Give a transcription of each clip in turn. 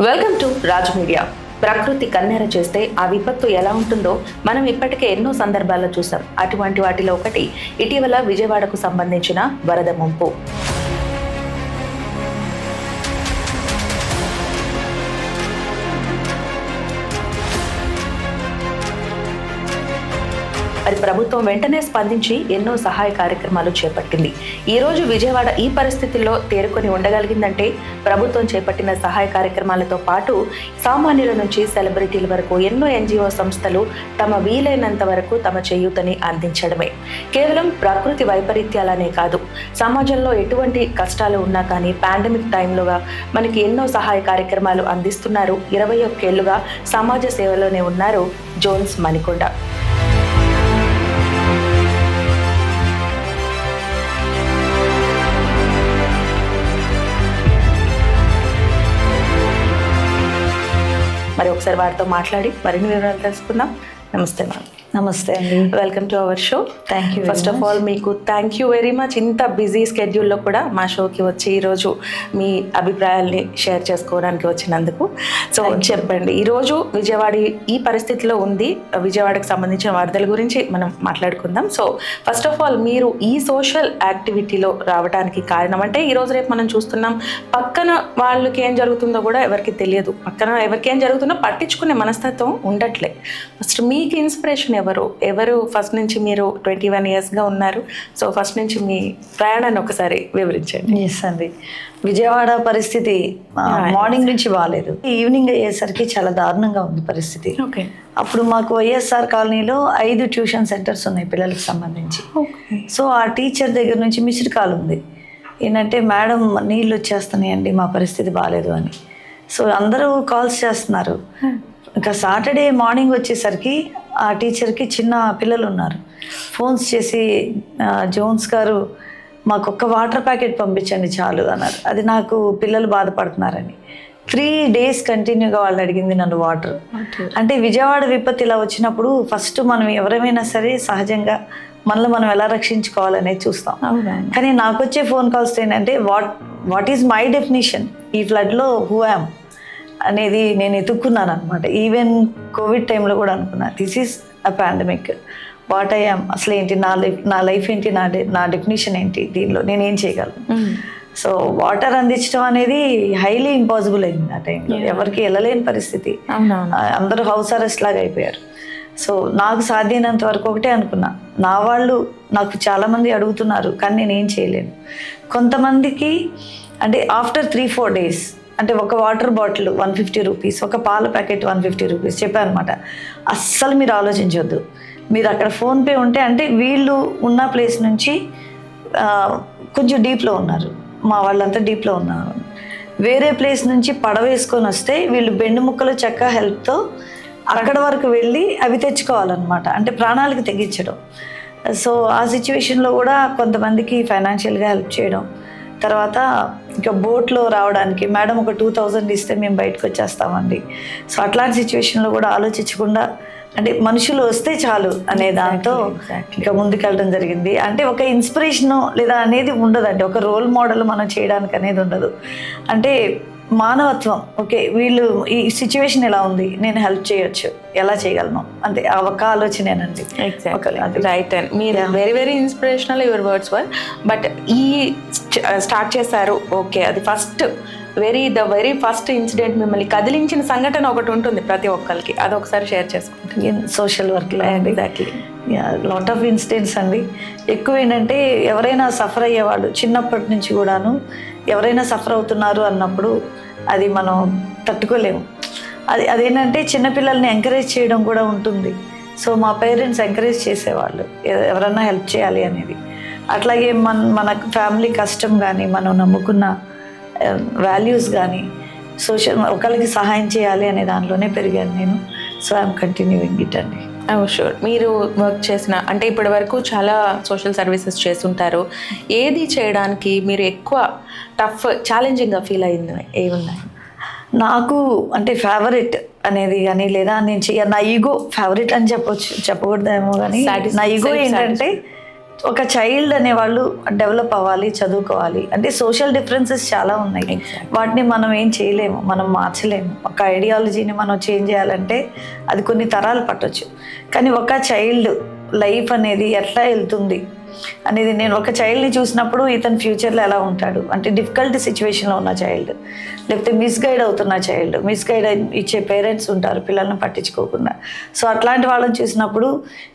Welcome to Raj media. ప్రకృతి కన్నెర చేస్తే ఆ విపత్తు ఎలా ఉంటుందో మనం ఇప్పటికే ఎన్నో సందర్భాల్లో చూసాం. అటువంటి వాటిలో ఒకటి ఇటీవల విజయవాడకు సంబంధించిన వరద ముంపు. అది ప్రభుత్వం వెంటనే స్పందించి ఎన్నో సహాయ కార్యక్రమాలు చేపట్టింది. ఈ రోజు విజయవాడ ఈ పరిస్థితుల్లో తేరుకొని ఉండగలిగిందంటే ప్రభుత్వం చేపట్టిన సహాయ కార్యక్రమాలతో పాటు సామాన్యుల నుంచి సెలబ్రిటీల వరకు ఎన్నో ఎన్జిఓ సంస్థలు తమ వీలైనంత వరకు తమ చేయూతని అందించడమే. కేవలం ప్రకృతి వైపరీత్యాలనే కాదు, సమాజంలో ఎటువంటి కష్టాలు ఉన్నా కానీ పాండమిక్ టైంలోగా మనకి ఎన్నో సహాయ కార్యక్రమాలు అందిస్తున్నారు. 21 ఏళ్లుగా సమాజ సేవలోనే ఉన్నారు జోన్స్ మణికొండ. మరి ఒకసారి వారితో మాట్లాడి మరిన్ని వివరాలు తెలుసుకుందాం. నమస్తే మ్యామ్. నమస్తే అండి, welcome to our show. Thank you. First of all మీకు థ్యాంక్ యూ వెరీ మచ్. ఇంత బిజీ స్కెడ్యూల్లో కూడా మా షోకి వచ్చి ఈరోజు మీ అభిప్రాయాల్ని షేర్ చేసుకోవడానికి వచ్చినందుకు. సో చెప్పండి, ఈరోజు విజయవాడ ఈ పరిస్థితిలో ఉంది. విజయవాడకు సంబంధించిన వరదల గురించి మనం మాట్లాడుకుందాం. సో ఫస్ట్ ఆఫ్ ఆల్ మీరు ఈ సోషల్ యాక్టివిటీలో రావడానికి కారణం అంటే ఈరోజు రేపు మనం చూస్తున్నాం పక్కన వాళ్ళకి ఏం జరుగుతుందో కూడా ఎవరికి తెలియదు, పక్కన ఎవరికి ఏం జరుగుతుందో పట్టించుకునే మనస్తత్వం ఉండట్లే. ఫస్ట్ మీకు ఇన్స్పిరేషన్ ఎవరు ఫస్ట్ నుంచి మీరు 21 yearsగా ఉన్నారు. సో ఫస్ట్ నుంచి మీ ప్రయాణాన్ని ఒకసారి వివరించండి. ఎస్ అండి, విజయవాడ పరిస్థితి మార్నింగ్ నుంచి బాగాలేదు, ఈవినింగ్ అయ్యేసరికి చాలా దారుణంగా ఉంది పరిస్థితి. ఓకే. అప్పుడు మాకు వైఎస్ఆర్ కాలనీలో 5 ట్యూషన్ సెంటర్స్ ఉన్నాయి పిల్లలకు సంబంధించి. సో ఆ టీచర్ దగ్గర నుంచి మిస్డ్ కాల్ ఉంది, ఏంటంటే మేడం నీళ్ళు వచ్చేస్తున్నాయండి, మా పరిస్థితి బాగాలేదు అని. సో అందరూ కాల్స్ చేస్తున్నారు. ఇంకా సాటర్డే మార్నింగ్ వచ్చేసరికి ఆ టీచర్కి చిన్న పిల్లలు ఉన్నారు, ఫోన్స్ చేసి జోన్స్ గారు మాకు ఒక్క వాటర్ ప్యాకెట్ పంపించండి చాలు అన్నారు. అది నాకు పిల్లలు బాధపడుతున్నారని 3 days కంటిన్యూగా వాళ్ళు అడిగింది నన్ను వాటర్. అంటే విజయవాడ విపత్తు ఇలా వచ్చినప్పుడు ఫస్ట్ మనం ఎవరైనా సరే సహజంగా మనలో మనం ఎలా రక్షించుకోవాలనేది చూస్తాం. కానీ నాకు వచ్చే ఫోన్ కాల్స్ ఏంటంటే వాట్ ఈజ్ మై డెఫినేషన్ ఈ ఫ్లడ్లో హూ యామ్ అనేది నేను ఎత్తుక్కున్నాను అనమాట. ఈవెన్ కోవిడ్ టైంలో కూడా అనుకున్నా this is a pandemic, what I am, అసలు ఏంటి నా లైఫ్ ఏంటి, నా డెఫినేషన్ ఏంటి, దీనిలో నేను ఏం చేయగలను. సో వాటర్ అందించడం అనేది హైలీ ఇంపాసిబుల్ అయింది ఆ టైంలో, ఎవరికి వెళ్ళలేని పరిస్థితి, అందరూ హౌస్ అరెస్ట్ లాగా అయిపోయారు. సో నాకు సాధ్యమైనంత వరకు ఒకటే అనుకున్నా, నా వాళ్ళు నాకు చాలామంది అడుగుతున్నారు కానీ నేనేం చేయలేను. కొంతమందికి అంటే ఆఫ్టర్ 3-4 days అంటే ఒక వాటర్ బాటిల్ 150 rupees, ఒక పాల ప్యాకెట్ 150 rupees చెప్పారనమాట. అస్సలు మీరు ఆలోచించొద్దు, మీరు అక్కడ ఫోన్పే ఉంటే, అంటే వీళ్ళు ఉన్న ప్లేస్ నుంచి కొంచెం డీప్లో ఉన్నారు, మా వాళ్ళంతా డీప్లో ఉన్నారు. వేరే ప్లేస్ నుంచి పడవేసుకొని వస్తే వీళ్ళు బెండు ముక్కలు చెక్క హెల్ప్తో అక్కడ వరకు వెళ్ళి అవి తెచ్చుకోవాలన్నమాట, అంటే ప్రాణాలకు తెగించడం. సో ఆ సిచ్యువేషన్లో కూడా కొంతమందికి ఫైనాన్షియల్గా హెల్ప్ చేయడం, తర్వాత ఇంకా బోట్లో రావడానికి మేడం ఒక 2000 ఇస్తే మేము బయటకు వచ్చేస్తామండి. సో అట్లాంటి సిచ్యువేషన్లో కూడా ఆలోచించకుండా, అంటే మనుషులు వస్తే చాలు అనే దాంతో ఇంకా ముందుకెళ్ళడం జరిగింది. అంటే ఒక ఇన్స్పిరేషను లేదా అనేది ఉండదండి, ఒక రోల్ మోడల్ మనం చేయడానికి అనేది ఉండదు. అంటే మానవత్వం, ఓకే వీళ్ళు ఈ సిచ్యువేషన్ ఎలా ఉంది, నేను హెల్ప్ చేయొచ్చు, ఎలా చేయగలను, అంతే ఒక ఆలోచనేనండి. రైట్. అండ్ మీరు very inspirational your words were. But ఈ స్టార్ట్ చేశారు, ఓకే, అది ద వెరీ ఫస్ట్ ఇన్సిడెంట్ మిమ్మల్ని కదిలించిన సంఘటన ఒకటి ఉంటుంది ప్రతి ఒక్కరికి, అది ఒకసారి షేర్ చేసుకుంటాం. సోషల్ వర్క్లో ఎగ్జాక్ట్లీ లాట్ ఆఫ్ ఇన్సిడెంట్స్ అండి. ఎక్కువ ఏంటంటే ఎవరైనా సఫర్ అయ్యేవాళ్ళు చిన్నప్పటి నుంచి కూడాను, ఎవరైనా సఫర్ అవుతున్నారు అన్నప్పుడు అది మనం తట్టుకోలేము. అదేంటంటే చిన్నపిల్లల్ని ఎంకరేజ్ చేయడం కూడా ఉంటుంది. సో మా పేరెంట్స్ ఎంకరేజ్ చేసేవాళ్ళు ఎవరన్నా హెల్ప్ చేయాలి అనేది. అట్లాగే మన ఫ్యామిలీ కష్టం కానీ, మనం నమ్ముకున్న వాల్యూస్ కానీ, ఒకరికి సహాయం చేయాలి అనే దానిలోనే పెరిగాను నేను. సో ఐఎమ్ కంటిన్యూయింగ్ ఇట్ అండి. షూర్. మీరు వర్క్ చేసిన, అంటే ఇప్పటి వరకు చాలా సోషల్ సర్వీసెస్ చేస్తుంటారు, ఏది చేయడానికి మీరు ఎక్కువ ఛాలెంజింగ్గా ఫీల్ అయింది ఏమున్నాయి? నాకు అంటే ఫేవరెట్ అనేది కానీ, లేదా నేను నా ఈగో ఫేవరెట్ అని చెప్పకూడదేమో కానీ, నా ఈగో ఏంటంటే ఒక చైల్డ్ అనేవాళ్ళు డెవలప్ అవ్వాలి, చదువుకోవాలి అంటే సోషల్ డిఫరెన్సెస్ చాలా ఉన్నాయి. వాటిని మనం ఏం చేయలేము, మనం మార్చలేము. ఒక ఐడియాలజీని మనం చేంజ్ చేయాలంటే అది కొన్ని తరాలు పట్టొచ్చు. కానీ ఒక చైల్డ్ లైఫ్ అనేది ఎట్లా వెళ్తుంది అనేది, నేను ఒక చైల్డ్ని చూసినప్పుడు ఇతను ఫ్యూచర్లో ఎలా ఉంటాడు అంటే డిఫికల్ట్ సిచ్యువేషన్లో ఉన్న చైల్డ్, లేకపోతే మిస్గైడ్ అవుతున్న చైల్డ్, మిస్గైడ్ ఇచ్చే పేరెంట్స్ ఉంటారు పిల్లల్ని పట్టించుకోకుండా. సో అట్లాంటి వాళ్ళని చూసినప్పుడు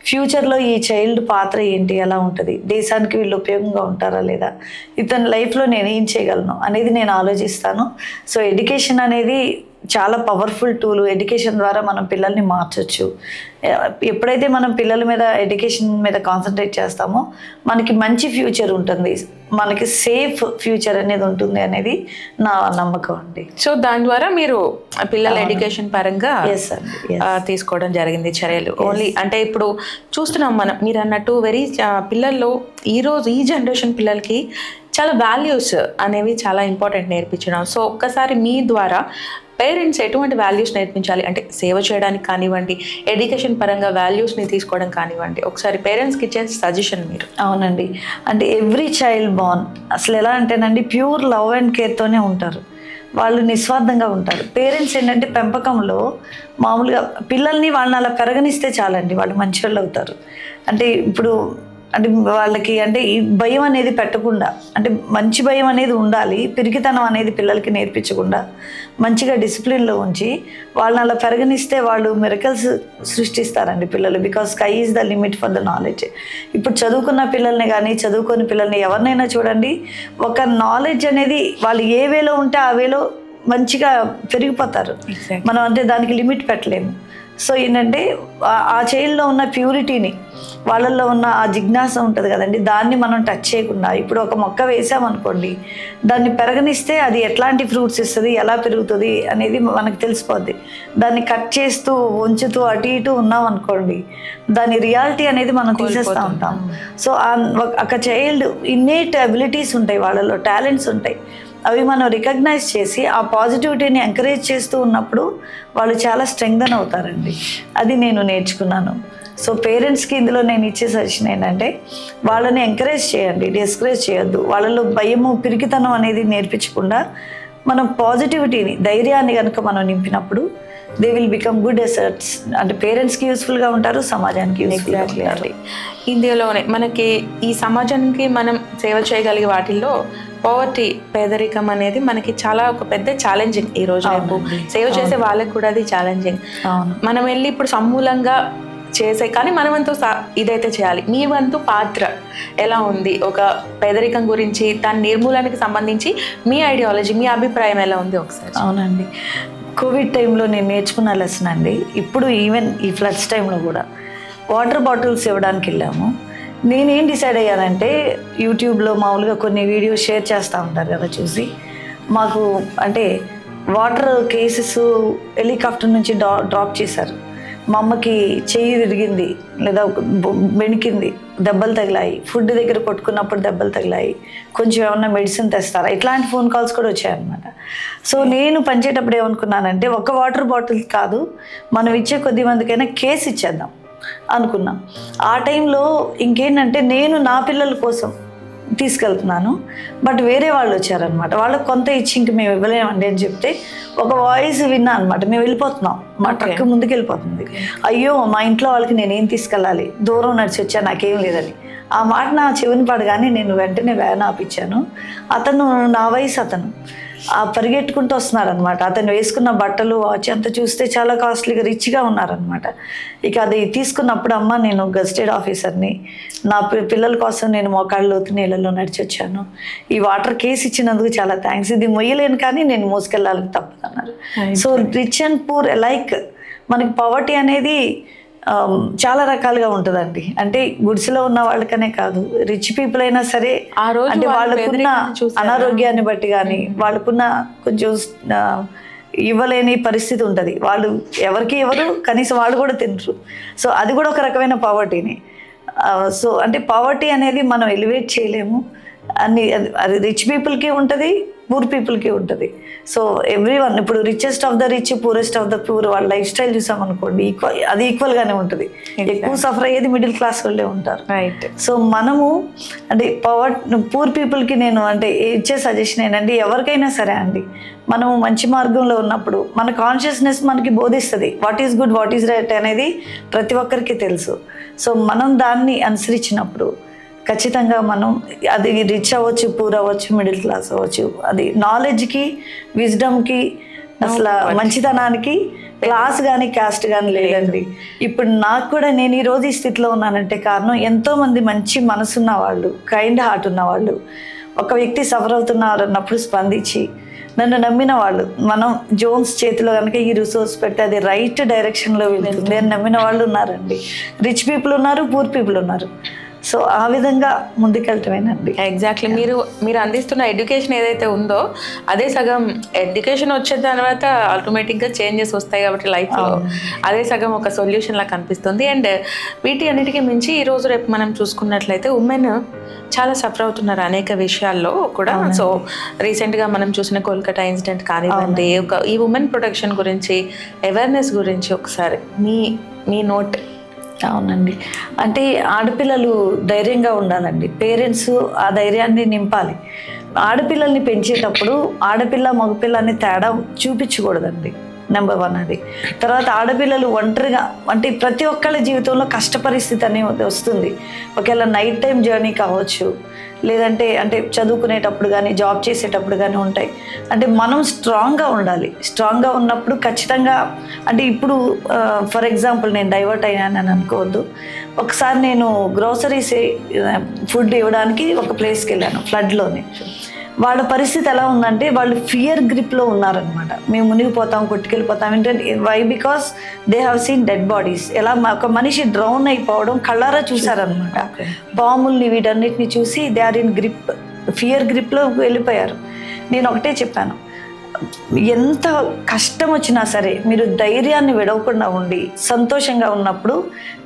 ఫ్యూచర్లో ఈ చైల్డ్ పాత్ర ఏంటి, ఎలా ఉంటుంది, దేశానికి వీళ్ళు ఉపయోగంగా ఉంటారా లేదా, ఇతని లైఫ్లో నేను ఏం చేయగలను అనేది నేను ఆలోచిస్తాను. సో ఎడ్యుకేషన్ అనేది చాలా పవర్ఫుల్ టూల్. ఎడ్యుకేషన్ ద్వారా మనం పిల్లల్ని మార్చొచ్చు. ఎప్పుడైతే మనం పిల్లల మీద ఎడ్యుకేషన్ మీద కాన్సన్ట్రేట్ చేస్తామో మనకి మంచి ఫ్యూచర్ ఉంటుంది, మనకి సేఫ్ ఫ్యూచర్ అనేది ఉంటుంది అనేది నా నమ్మకం అండి. సో దాని ద్వారా మీరు పిల్లల ఎడ్యుకేషన్ పరంగా తీసుకోవడం జరిగింది చర్యలు. ఓన్లీ అంటే ఇప్పుడు చూస్తున్నాం మనం, మీరు అన్నట్టు పిల్లల్లో ఈరోజు ఈ జనరేషన్ పిల్లలకి చాలా వాల్యూస్ అనేవి చాలా ఇంపార్టెంట్ నేర్పించడం. సో ఒక్కసారి మీ ద్వారా పేరెంట్స్ ఎటువంటి వాల్యూస్ నేర్పించాలి అంటే సేవ చేయడానికి కానివ్వండి, ఎడ్యుకేషన్ పరంగా వాల్యూస్ని తీసుకోవడం కానివ్వండి, ఒకసారి పేరెంట్స్కి ఇచ్చే సజెషన్ మీరు. అవునండి, అంటే ఎవ్రీ చైల్డ్ బార్న్ అసలు ఎలా అంటేనండి ప్యూర్ లవ్ అండ్ కేర్తోనే ఉంటారు. వాళ్ళు నిస్వార్థంగా ఉంటారు. పేరెంట్స్ ఏంటంటే పెంపకంలో మామూలుగా పిల్లల్ని వాళ్ళని అలా పెరగనిస్తే చాలండి, వాళ్ళు మంచి వాళ్ళు అవుతారు. అంటే ఇప్పుడు అంటే వాళ్ళకి అంటే ఈ భయం అనేది పెట్టకుండా, అంటే మంచి భయం అనేది ఉండాలి, పిరికితనం అనేది పిల్లలకి నేర్పించకుండా మంచిగా డిసిప్లిన్లో ఉంచి వాళ్ళని అలా పెరగనిస్తే వాళ్ళు మిరకల్స్ సృష్టిస్తారండి పిల్లలు. Because sky is the limit for the knowledge. ఇప్పుడు చదువుకున్న పిల్లల్ని కానీ చదువుకొని పిల్లల్ని ఎవరినైనా చూడండి, ఒక నాలెడ్జ్ అనేది వాళ్ళు ఏ వేలో ఉంటే ఆ వేలో మంచిగా పెరిగిపోతారు. మనం అంటే దానికి లిమిట్ పెట్టలేము. సో ఏంటంటే ఆ చైల్డ్లో ఉన్న ప్యూరిటీని, వాళ్ళల్లో ఉన్న ఆ జిజ్ఞాస ఉంటుంది కదండి, దాన్ని మనం టచ్ చేయకుండా, ఇప్పుడు ఒక మొక్క వేసామనుకోండి, దాన్ని పెరగనిస్తే అది ఎట్లాంటి ఫ్రూట్స్ ఇస్తుంది, ఎలా పెరుగుతుంది అనేది మనకు తెలిసిపోద్ది. దాన్ని కట్ చేస్తూ ఉంచుతూ అటు ఇటు ఉన్నాం అనుకోండి, దాని రియాలిటీ అనేది మనం తీసేస్తూ ఉంటాం. సో ఒక చైల్డ్ ఇన్నేట్ అబిలిటీస్ ఉంటాయి, వాళ్ళలో టాలెంట్స్ ఉంటాయి, అవి మనం రికగ్నైజ్ చేసి ఆ పాజిటివిటీని ఎంకరేజ్ చేస్తూ ఉన్నప్పుడు వాళ్ళు చాలా స్ట్రెంగ్థన్ అవుతారండి. అది నేను నేర్చుకున్నాను. సో పేరెంట్స్కి ఇందులో నేను ఇచ్చే సజెషన్ ఏంటంటే వాళ్ళని ఎంకరేజ్ చేయండి, డిస్కరేజ్ చేయొద్దు. వాళ్ళలో భయము, పిరికితనం అనేది నేర్పించకుండా మనం పాజిటివిటీని, ధైర్యాన్ని కనుక మనం నింపినప్పుడు they will become good assets. అంటే పేరెంట్స్కి యూస్ఫుల్గా ఉంటారు, సమాజానికి యూస్ఫుల్గా ఉంటారు. ఇందులోనే మనకి ఈ సమాజానికి మనం సేవ చేయగలిగే వాటిల్లో పవర్టీ, పేదరికం అనేది మనకి చాలా ఒక పెద్ద ఛాలెంజింగ్. ఈ రోజు రేపు సేవ చేసే వాళ్ళకి కూడా అది ఛాలెంజింగ్. మనం వెళ్ళి ఇప్పుడు సమూలంగా చేసే, కానీ మన వంతు ఇదైతే చేయాలి. మీ వంతు పాత్ర ఎలా ఉంది ఒక పేదరికం గురించి, దాని నిర్మూలనకి సంబంధించి మీ ఐడియాలజీ, మీ అభిప్రాయం ఎలా ఉంది ఒకసారి? అవునండి, కోవిడ్ టైంలో నేను నేర్చుకున్న లెసన్ అండి. ఇప్పుడు ఈవెన్ ఈ ఫ్లడ్స్ టైంలో కూడా వాటర్ బాటిల్స్ ఇవ్వడానికి వెళ్ళాము. నేనేం డిసైడ్ అయ్యానంటే యూట్యూబ్లో మామూలుగా కొన్ని వీడియోస్ షేర్ చేస్తూ ఉంటారు కదా, చూసి మాకు అంటే వాటర్ కేసెస్ హెలికాప్టర్ నుంచి డ్రాప్ చేశారు. మా అమ్మకి చెయ్యి విరిగింది లేదా బెణికింది, దెబ్బలు తగిలాయి, ఫుడ్ దగ్గర కొట్టుకున్నప్పుడు దెబ్బలు తగిలాయి, కొంచెం ఏమన్నా మెడిసిన్ తెస్తారా, ఇట్లాంటి ఫోన్ కాల్స్ కూడా వచ్చాయన్నమాట. సో నేను పనిచేటప్పుడు ఏమనుకున్నానంటే ఒక వాటర్ బాటిల్ కాదు, మనం ఇచ్చే కొద్ది మందికైనా కేసు ఇచ్చేద్దాం అనుకున్నాం. ఆ టైంలో ఇంకేంటంటే నేను నా పిల్లల కోసం తీసుకెళ్తున్నాను, బట్ వేరే వాళ్ళు వచ్చారనమాట. వాళ్ళకి కొంత ఇచ్చి ఇంక మేము ఇవ్వలేమండి అని చెప్తే ఒక వాయిస్ విన్నా అనమాట, మేము వెళ్ళిపోతున్నాం, మా ట్రక్ ముందుకు వెళ్ళిపోతుంది, అయ్యో మా ఇంట్లో వాళ్ళకి నేనేం తీసుకెళ్ళాలి, దూరం నడిచి వచ్చా, నాకేం లేదని. ఆ మాట నా చెవిని పడగానే నేను వెంటనే వ్యాన్ ఆపించాను. అతను నా వయసు, అతను పరిగెట్టుకుంటూ వస్తున్నారనమాట. అతను వేసుకున్న బట్టలు, వాచ్ అంతా చూస్తే చాలా కాస్ట్లీగా, రిచ్గా ఉన్నారనమాట. ఇక అది తీసుకున్నప్పుడు, అమ్మ నేను గెస్టెడ్ ఆఫీసర్ని, నా పిల్లల కోసం నేను మోకాళ్ళ లోతు నీళ్ళలో నడిచి వచ్చాను, ఈ వాటర్ కేసు ఇచ్చినందుకు చాలా థ్యాంక్స్, ఇది మొయ్యలేను కానీ నేను మోసుకెళ్ళాలని తప్పదన్నారు. So rich and poor like మనకి పవర్టీ అనేది చాలా రకాలుగా ఉంటుందండి. అంటే గుడిసెలో ఉన్న వాళ్ళకనే కాదు, రిచ్ పీపుల్ అయినా సరే, అంటే వాళ్ళకున్న అనారోగ్యాన్ని బట్టి కానీ వాళ్ళకున్న కొంచెం ఇవ్వలేని పరిస్థితి ఉంటుంది, వాళ్ళు ఎవరికి ఎవరు కనీసం వాళ్ళు కూడా తినరు. సో అది కూడా ఒక రకమైన పవర్టీని. సో అంటే పవర్టీ అనేది మనం ఎలివేట్ చేయలేము. అది రిచ్ పీపుల్కి ఉంటుంది, పూర్ పీపుల్కి ఉంటుంది. సో ఎవ్రీ వన్, ఇప్పుడు richest of the rich, poorest of the poor, వాళ్ళ లైఫ్ స్టైల్ చూసామనుకోండి అది ఈక్వల్గానే ఉంటుంది. ఎక్కువ సఫర్ అయ్యేది మిడిల్ క్లాస్ వాళ్ళే ఉంటారు. రైట్. సో మనము అంటే పూర్ పీపుల్కి నేను అంటే ఇచ్చే సజెషన్ ఏంటంటే, ఎవరికైనా సరే అండి, మనము మంచి మార్గంలో ఉన్నప్పుడు మన కాన్షియస్నెస్ మనకి బోధిస్తుంది what is good, what is right అనేది ప్రతి ఒక్కరికి తెలుసు. సో మనం దాన్ని అనుసరించినప్పుడు ఖచ్చితంగా మనం అది రిచ్ అవ్వచ్చు, పూర్ అవ్వచ్చు, మిడిల్ క్లాస్ అవ్వచ్చు, అది నాలెడ్జ్కి, విజ్డమ్కి, అసలు మంచితనానికి క్లాస్ కానీ క్యాస్ట్ కానీ లేదండి. ఇప్పుడు నాకు కూడా నేను ఈరోజు ఈ స్థితిలో ఉన్నానంటే కారణం ఎంతోమంది మంచి మనసున్న వాళ్ళు, కైండ్ హార్ట్ ఉన్నవాళ్ళు, ఒక వ్యక్తి సఫర్ అవుతున్నారు అన్నప్పుడు స్పందించి నన్ను నమ్మిన వాళ్ళు. మనం జోన్స్ చేతిలో కనుక ఈ రిసోర్స్ పెడితే అది రైట్ డైరెక్షన్లో వెళ్తుంది అని నమ్మిన వాళ్ళు ఉన్నారండి. రిచ్ పీపుల్ ఉన్నారు, పూర్ పీపుల్ ఉన్నారు. సో ఆ విధంగా ముందుకెళ్ళటమేనండి. ఎగ్జాక్ట్లీ. మీరు అందిస్తున్న ఎడ్యుకేషన్ ఏదైతే ఉందో అదే సగం. ఎడ్యుకేషన్ వచ్చిన తర్వాత ఆటోమేటిక్గా చేంజెస్ వస్తాయి కాబట్టి లైఫ్లో అదే సగం ఒక సొల్యూషన్ లా కనిపిస్తుంది. అండ్ వీటి అన్నిటికీ మించి ఈరోజు రేపు మనం చూసుకున్నట్లయితే ఉమెన్ చాలా సఫర్ అవుతున్నారు అనేక విషయాల్లో కూడా. సో రీసెంట్గా మనం చూసిన కోల్కతా ఇన్సిడెంట్ కానివ్వండి, ఈ ఉమెన్ ప్రొటెక్షన్ గురించి, అవేర్నెస్ గురించి ఒకసారి మీ నోట్. అవునండి, అంటే ఆడపిల్లలు ధైర్యంగా ఉండాలండి. పేరెంట్స్ ఆ ధైర్యాన్ని నింపాలి. ఆడపిల్లల్ని పెంచేటప్పుడు ఆడపిల్ల మగపిల్ల అని తేడా చూపించకూడదండి. నెంబర్ 1 అది. తర్వాత ఆడపిల్లలు ఒంటరిగా అంటే ప్రతి ఒక్కళ్ళ జీవితంలో కష్ట పరిస్థితి అనేది వస్తుంది. ఒకవేళ నైట్ టైం జర్నీ కావచ్చు, లేదంటే అంటే చదువుకునేటప్పుడు కానీ జాబ్ చేసేటప్పుడు కానీ ఉంటాయి. అంటే మనం స్ట్రాంగ్గా ఉండాలి. స్ట్రాంగ్గా ఉన్నప్పుడు ఖచ్చితంగా అంటే ఇప్పుడు ఫర్ ఎగ్జాంపుల్ నేను డైవర్ట్ అయ్యాను అని అనుకోవద్దు. ఒకసారి నేను గ్రోసరీస్ ఫుడ్ ఇవ్వడానికి ఒక ప్లేస్కి వెళ్ళాను ఫ్లడ్లోనే. వాళ్ళ పరిస్థితి ఎలా ఉందంటే వాళ్ళు ఫియర్ గ్రిప్లో ఉన్నారనమాట. మేము మునిగిపోతాం, కొట్టుకెళ్ళిపోతాం. ఏంటంటే why? Because they have seen dead bodies. ఎలా ఒక మనిషి డ్రౌన్ అయిపోవడం కళ్ళారా చూసారనమాట. బాంబుల్ని వీటన్నిటిని చూసి they are in grip, fear గ్రిప్లో వెళ్ళిపోయారు. నేను ఒకటే చెప్పాను, ఎంత కష్టం వచ్చినా సరే మీరు ధైర్యాన్ని విడవకుండా ఉండి సంతోషంగా ఉన్నప్పుడు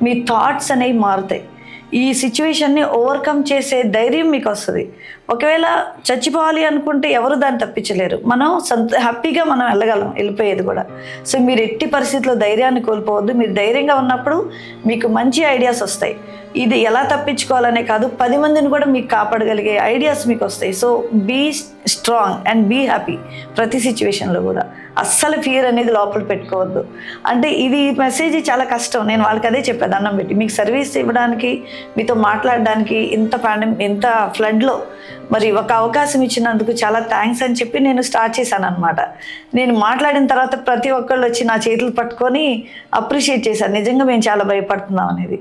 మీ థాట్స్ అనేవి మారుతాయి. ఈ సిచ్యువేషన్ని ఓవర్కమ్ చేసే ధైర్యం మీకు వస్తుంది. ఒకవేళ చచ్చిపోవాలి అనుకుంటే ఎవరు దాన్ని తప్పించలేరు. మనం హ్యాపీగా మనం వెళ్ళిపోయేది కూడా. సో మీరు ఎట్టి పరిస్థితుల్లో ధైర్యాన్ని కోల్పోవద్దు. మీరు ధైర్యంగా ఉన్నప్పుడు మీకు మంచి ఐడియాస్ వస్తాయి. ఇది ఎలా తప్పించుకోవాలనే కాదు, 10 మందిని కూడా మీకు కాపాడగలిగే ఐడియాస్ మీకు వస్తాయి. So be strong and be happy ప్రతి సిచ్యువేషన్లో కూడా. అస్సలు ఫియర్ అనేది లోపల పెట్టుకోవద్దు. అంటే ఇది మెసేజ్ చాలా కష్టం. నేను వాళ్ళకి అదే చెప్పాను, దండం పెట్టి మీకు సర్వీస్ ఇవ్వడానికి, మీతో మాట్లాడడానికి ఇంత ఫ్లడ్లో మరి ఒక అవకాశం ఇచ్చినందుకు చాలా థ్యాంక్స్ అని చెప్పి నేను స్టార్ట్ చేశాను అనమాట. నేను మాట్లాడిన తర్వాత ప్రతి ఒక్కళ్ళు వచ్చి నా చేతులు పట్టుకొని అప్రిషియేట్ చేశారు. నిజంగా మేము చాలా భయపడుతున్నాం అనేది.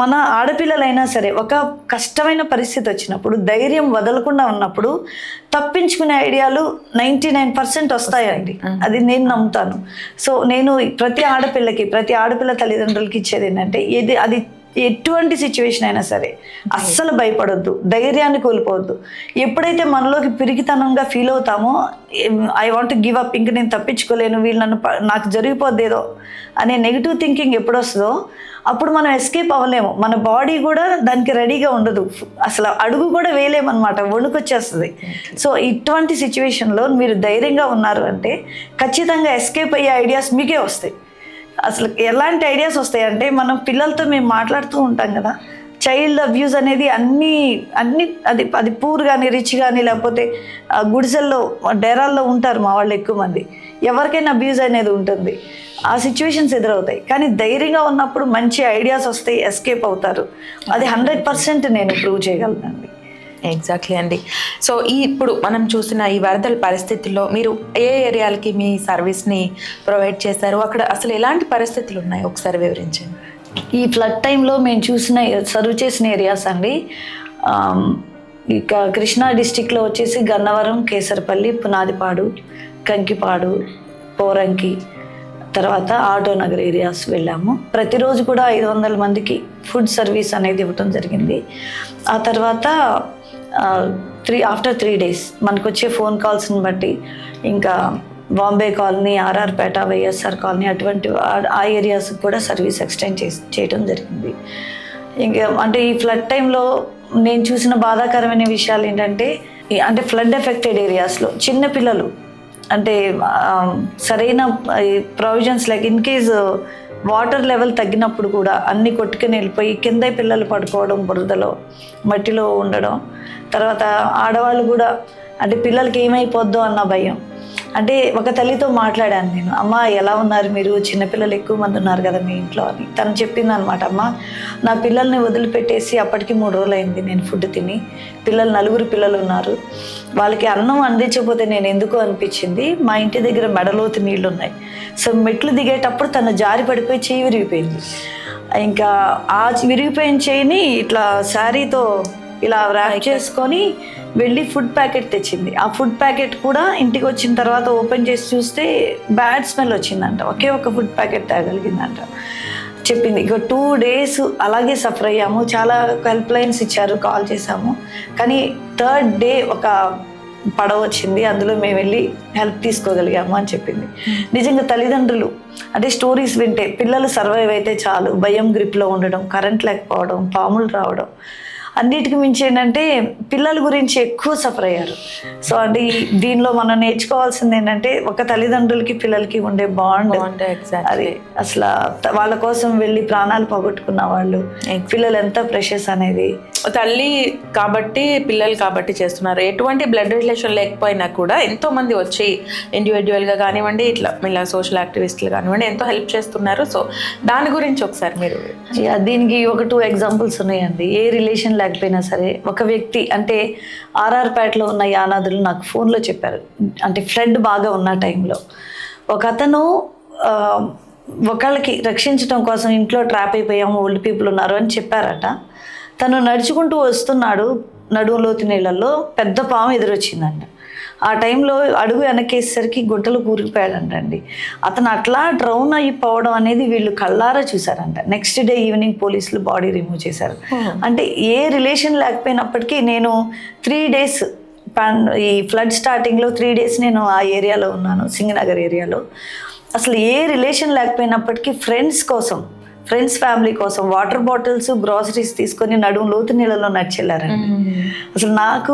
మన ఆడపిల్లలైనా సరే ఒక కష్టమైన పరిస్థితి వచ్చినప్పుడు ధైర్యం వదలకుండా ఉన్నప్పుడు తప్పించుకునే ఐడియాలు 99% వస్తాయండి. అది నేను నమ్ముతాను. సో నేను ప్రతి ఆడపిల్ల తల్లిదండ్రులకి ఇచ్చేది ఏంటంటే, అది ఎటువంటి సిచ్యువేషన్ అయినా సరే అస్సలు భయపడొద్దు, ధైర్యాన్ని కోల్పోవద్దు. ఎప్పుడైతే మనలోకి పిరికితనంగా ఫీల్ అవుతామో, ఐ వాంట్ గివ్ అప్, ఇంక నేను తప్పించుకోలేను, వీళ్ళు నాకు జరిగిపోద్దేదో అనే నెగిటివ్ థింకింగ్ ఎప్పుడు వస్తుందో అప్పుడు మనం ఎస్కేప్ అవ్వలేము. మన బాడీ కూడా దానికి రెడీగా ఉండదు, అసలు అడుగు కూడా వేయలేమన్నమాట, వణుకొచ్చేస్తుంది. సో ఇటువంటి సిచ్యువేషన్లో మీరు ధైర్యంగా ఉన్నారు అంటే ఖచ్చితంగా ఎస్కేప్ అయ్యే ఐడియాస్ మీకే వస్తాయి. అసలు ఎలాంటి ఐడియాస్ వస్తాయంటే, మనం పిల్లలతో మేము మాట్లాడుతూ ఉంటాం కదా, చైల్డ్ అబ్యూస్ అనేది అన్నీ అది పూర్ కానీ రిచ్ కానీ లేకపోతే గుడిసెల్లో డేరాల్లో ఉంటారు మా వాళ్ళు ఎక్కువ మంది. ఎవరికైనా అబ్యూస్ అనేది ఉంటుంది, ఆ సిచ్యువేషన్స్ ఎదురవుతాయి. కానీ ధైర్యంగా ఉన్నప్పుడు మంచి ఐడియాస్ వస్తాయి, ఎస్కేప్ అవుతారు. అది 100% నేను ప్రూవ్ చేయగలనండి. ఎగ్జాక్ట్లీ అండి. సో ఇప్పుడు మనం చూసిన ఈ వరదల పరిస్థితుల్లో మీరు ఏ ఏరియాలకి మీ సర్వీస్ని ప్రొవైడ్ చేశారు, అక్కడ అసలు ఎలాంటి పరిస్థితులు ఉన్నాయి ఒకసారి వివరించండి. ఈ ఫ్లడ్ టైంలో మేము సర్వ్ చేసిన ఏరియాస్ అండి, ఇక కృష్ణా డిస్టిక్లో వచ్చేసి గన్నవరం, కేసరపల్లి, పునాదిపాడు, కంకిపాడు, పోరంకి, తర్వాత ఆటోనగర్ ఏరియాస్ వెళ్ళాము. ప్రతిరోజు కూడా 500 మందికి ఫుడ్ సర్వీస్ అనేది ఇవ్వటం జరిగింది. ఆ తర్వాత ఆఫ్టర్ 3 days మనకు వచ్చే ఫోన్ కాల్స్ని బట్టి ఇంకా బాంబే కాలనీ, ఆర్ఆర్ పేట, వైఎస్ఆర్ కాలనీ అటువంటి ఆ ఏరియాస్కి కూడా సర్వీస్ ఎక్స్టెండ్ చేయడం జరిగింది. ఇంకా అంటే ఈ ఫ్లడ్ టైంలో నేను చూసిన బాధాకరమైన విషయాలు ఏంటంటే, అంటే ఫ్లడ్ ఎఫెక్టెడ్ ఏరియాస్లో చిన్నపిల్లలు అంటే సరైన provisions like in case water level తగ్గినప్పుడు కూడా అన్ని కొట్టుకుని వెళ్ళిపోయి కింద పిల్లలు పడుకోవడం, బురదలో మట్టిలో ఉండడం. తర్వాత ఆడవాళ్ళు కూడా అంటే పిల్లలకి ఏమైపోద్దో అన్న భయం. అంటే ఒక తల్లితో మాట్లాడాను నేను, అమ్మ ఎలా ఉన్నారు మీరు, చిన్నపిల్లలు ఎక్కువ మంది ఉన్నారు కదా మీ ఇంట్లో అని. తను చెప్పింది అనమాట, అమ్మ నా పిల్లల్ని వదిలిపెట్టేసి అప్పటికి 3 రోజులు అయింది నేను ఫుడ్ తిని. పిల్లలు 4 పిల్లలు ఉన్నారు, వాళ్ళకి అన్నం అందించకపోతే నేను ఎందుకు అనిపించింది. మా ఇంటి దగ్గర మెడలోతు నీళ్ళు ఉన్నాయి. సో మెట్లు దిగేటప్పుడు తను జారి పడిపోయి చెయ్యి విరిగిపోయింది. ఇంకా ఆ విరిగిపోయిన చెయ్యిని ఇట్లా శారీతో ఇలా ర్యాప్ చేసుకొని వెళ్ళి ఫుడ్ ప్యాకెట్ తెచ్చింది. ఆ ఫుడ్ ప్యాకెట్ కూడా ఇంటికి వచ్చిన తర్వాత ఓపెన్ చేసి చూస్తే బ్యాడ్ స్మెల్ వచ్చిందంట. ఒకే ఒక ఫుడ్ ప్యాకెట్ తేగలిగిందంట. చెప్పింది ఇక 2 days అలాగే సఫర్ అయ్యాము. చాలా హెల్ప్ లైన్స్ ఇచ్చారు, కాల్ చేసాము. కానీ 3rd day ఒక పడవ వచ్చింది, అందులో మేము వెళ్ళి హెల్ప్ తీసుకోగలిగాము అని చెప్పింది. నిజంగా తల్లిదండ్రులు అంటే స్టోరీస్ వింటే పిల్లలు సర్వైవ్ అయితే చాలు. భయం గ్రిప్లో ఉండడం, కరెంట్ లేకపోవడం, పాములు రావడం, అన్నిటికి మించి ఏంటంటే పిల్లల గురించి ఎక్కువ సఫర్ అయ్యారు. సో అంటే దీనిలో మనం నేర్చుకోవాల్సింది ఏంటంటే ఒక తల్లిదండ్రులకి పిల్లలకి ఉండే బాండ్. అది అసలు వాళ్ళ కోసం వెళ్ళి ప్రాణాలు పోగొట్టుకున్న వాళ్ళు, పిల్లలు ఎంత ప్రెషస్ అనేది. తల్లి కాబట్టి పిల్లలు కాబట్టి చేస్తున్నారు. ఎటువంటి బ్లడ్ రిలేషన్ లేకపోయినా కూడా ఎంతో మంది వచ్చి ఇండివిజువల్గా కానివ్వండి, ఇలా సోషల్ యాక్టివిస్టులు కానివ్వండి ఎంతో హెల్ప్ చేస్తున్నారు. సో దాని గురించి ఒకసారి మీరు. దీనికి ఒక 2 examples ఉన్నాయండి. ఏ రిలేషన్ లేకపోయినా సరే ఒక వ్యక్తి అంటే ఆర్ఆర్పేటలో ఉన్న యానాదులు నాకు ఫోన్లో చెప్పారు. అంటే ఫ్లడ్ బాగా ఉన్న టైంలో ఒక అతను ఒకళ్ళకి రక్షించడం కోసం ఇంట్లో ట్రాప్ అయిపోయాము, ఓల్డ్ పీపుల్ ఉన్నారు అని చెప్పారట. తను నడుచుకుంటూ వస్తున్నాడు, నడుములోతు నీళ్ళల్లో పెద్ద పాము ఎదురొచ్చిందంట. ఆ టైంలో అడుగు వెనకేసరికి గుంటలు కూరుకుపోయాడంటండి. అతను అట్లా డ్రౌన్ అయిపోవడం అనేది వీళ్ళు కళ్ళారా చూసారంట. నెక్స్ట్ డే ఈవినింగ్ పోలీసులు బాడీ రిమూవ్ చేశారు. అంటే ఏ రిలేషన్ లేకపోయినప్పటికీ నేను 3 days ఈ ఫ్లడ్ స్టార్టింగ్లో 3 days నేను ఆ ఏరియాలో ఉన్నాను, సింగనగర్ ఏరియాలో. అసలు ఏ రిలేషన్ లేకపోయినప్పటికీ ఫ్రెండ్స్ ఫ్యామిలీ కోసం వాటర్ బాటిల్స్, గ్రాసరీస్ తీసుకొని నడుము లోతు నీళ్ళలో నడిచెళ్ళారండి. అసలు నాకు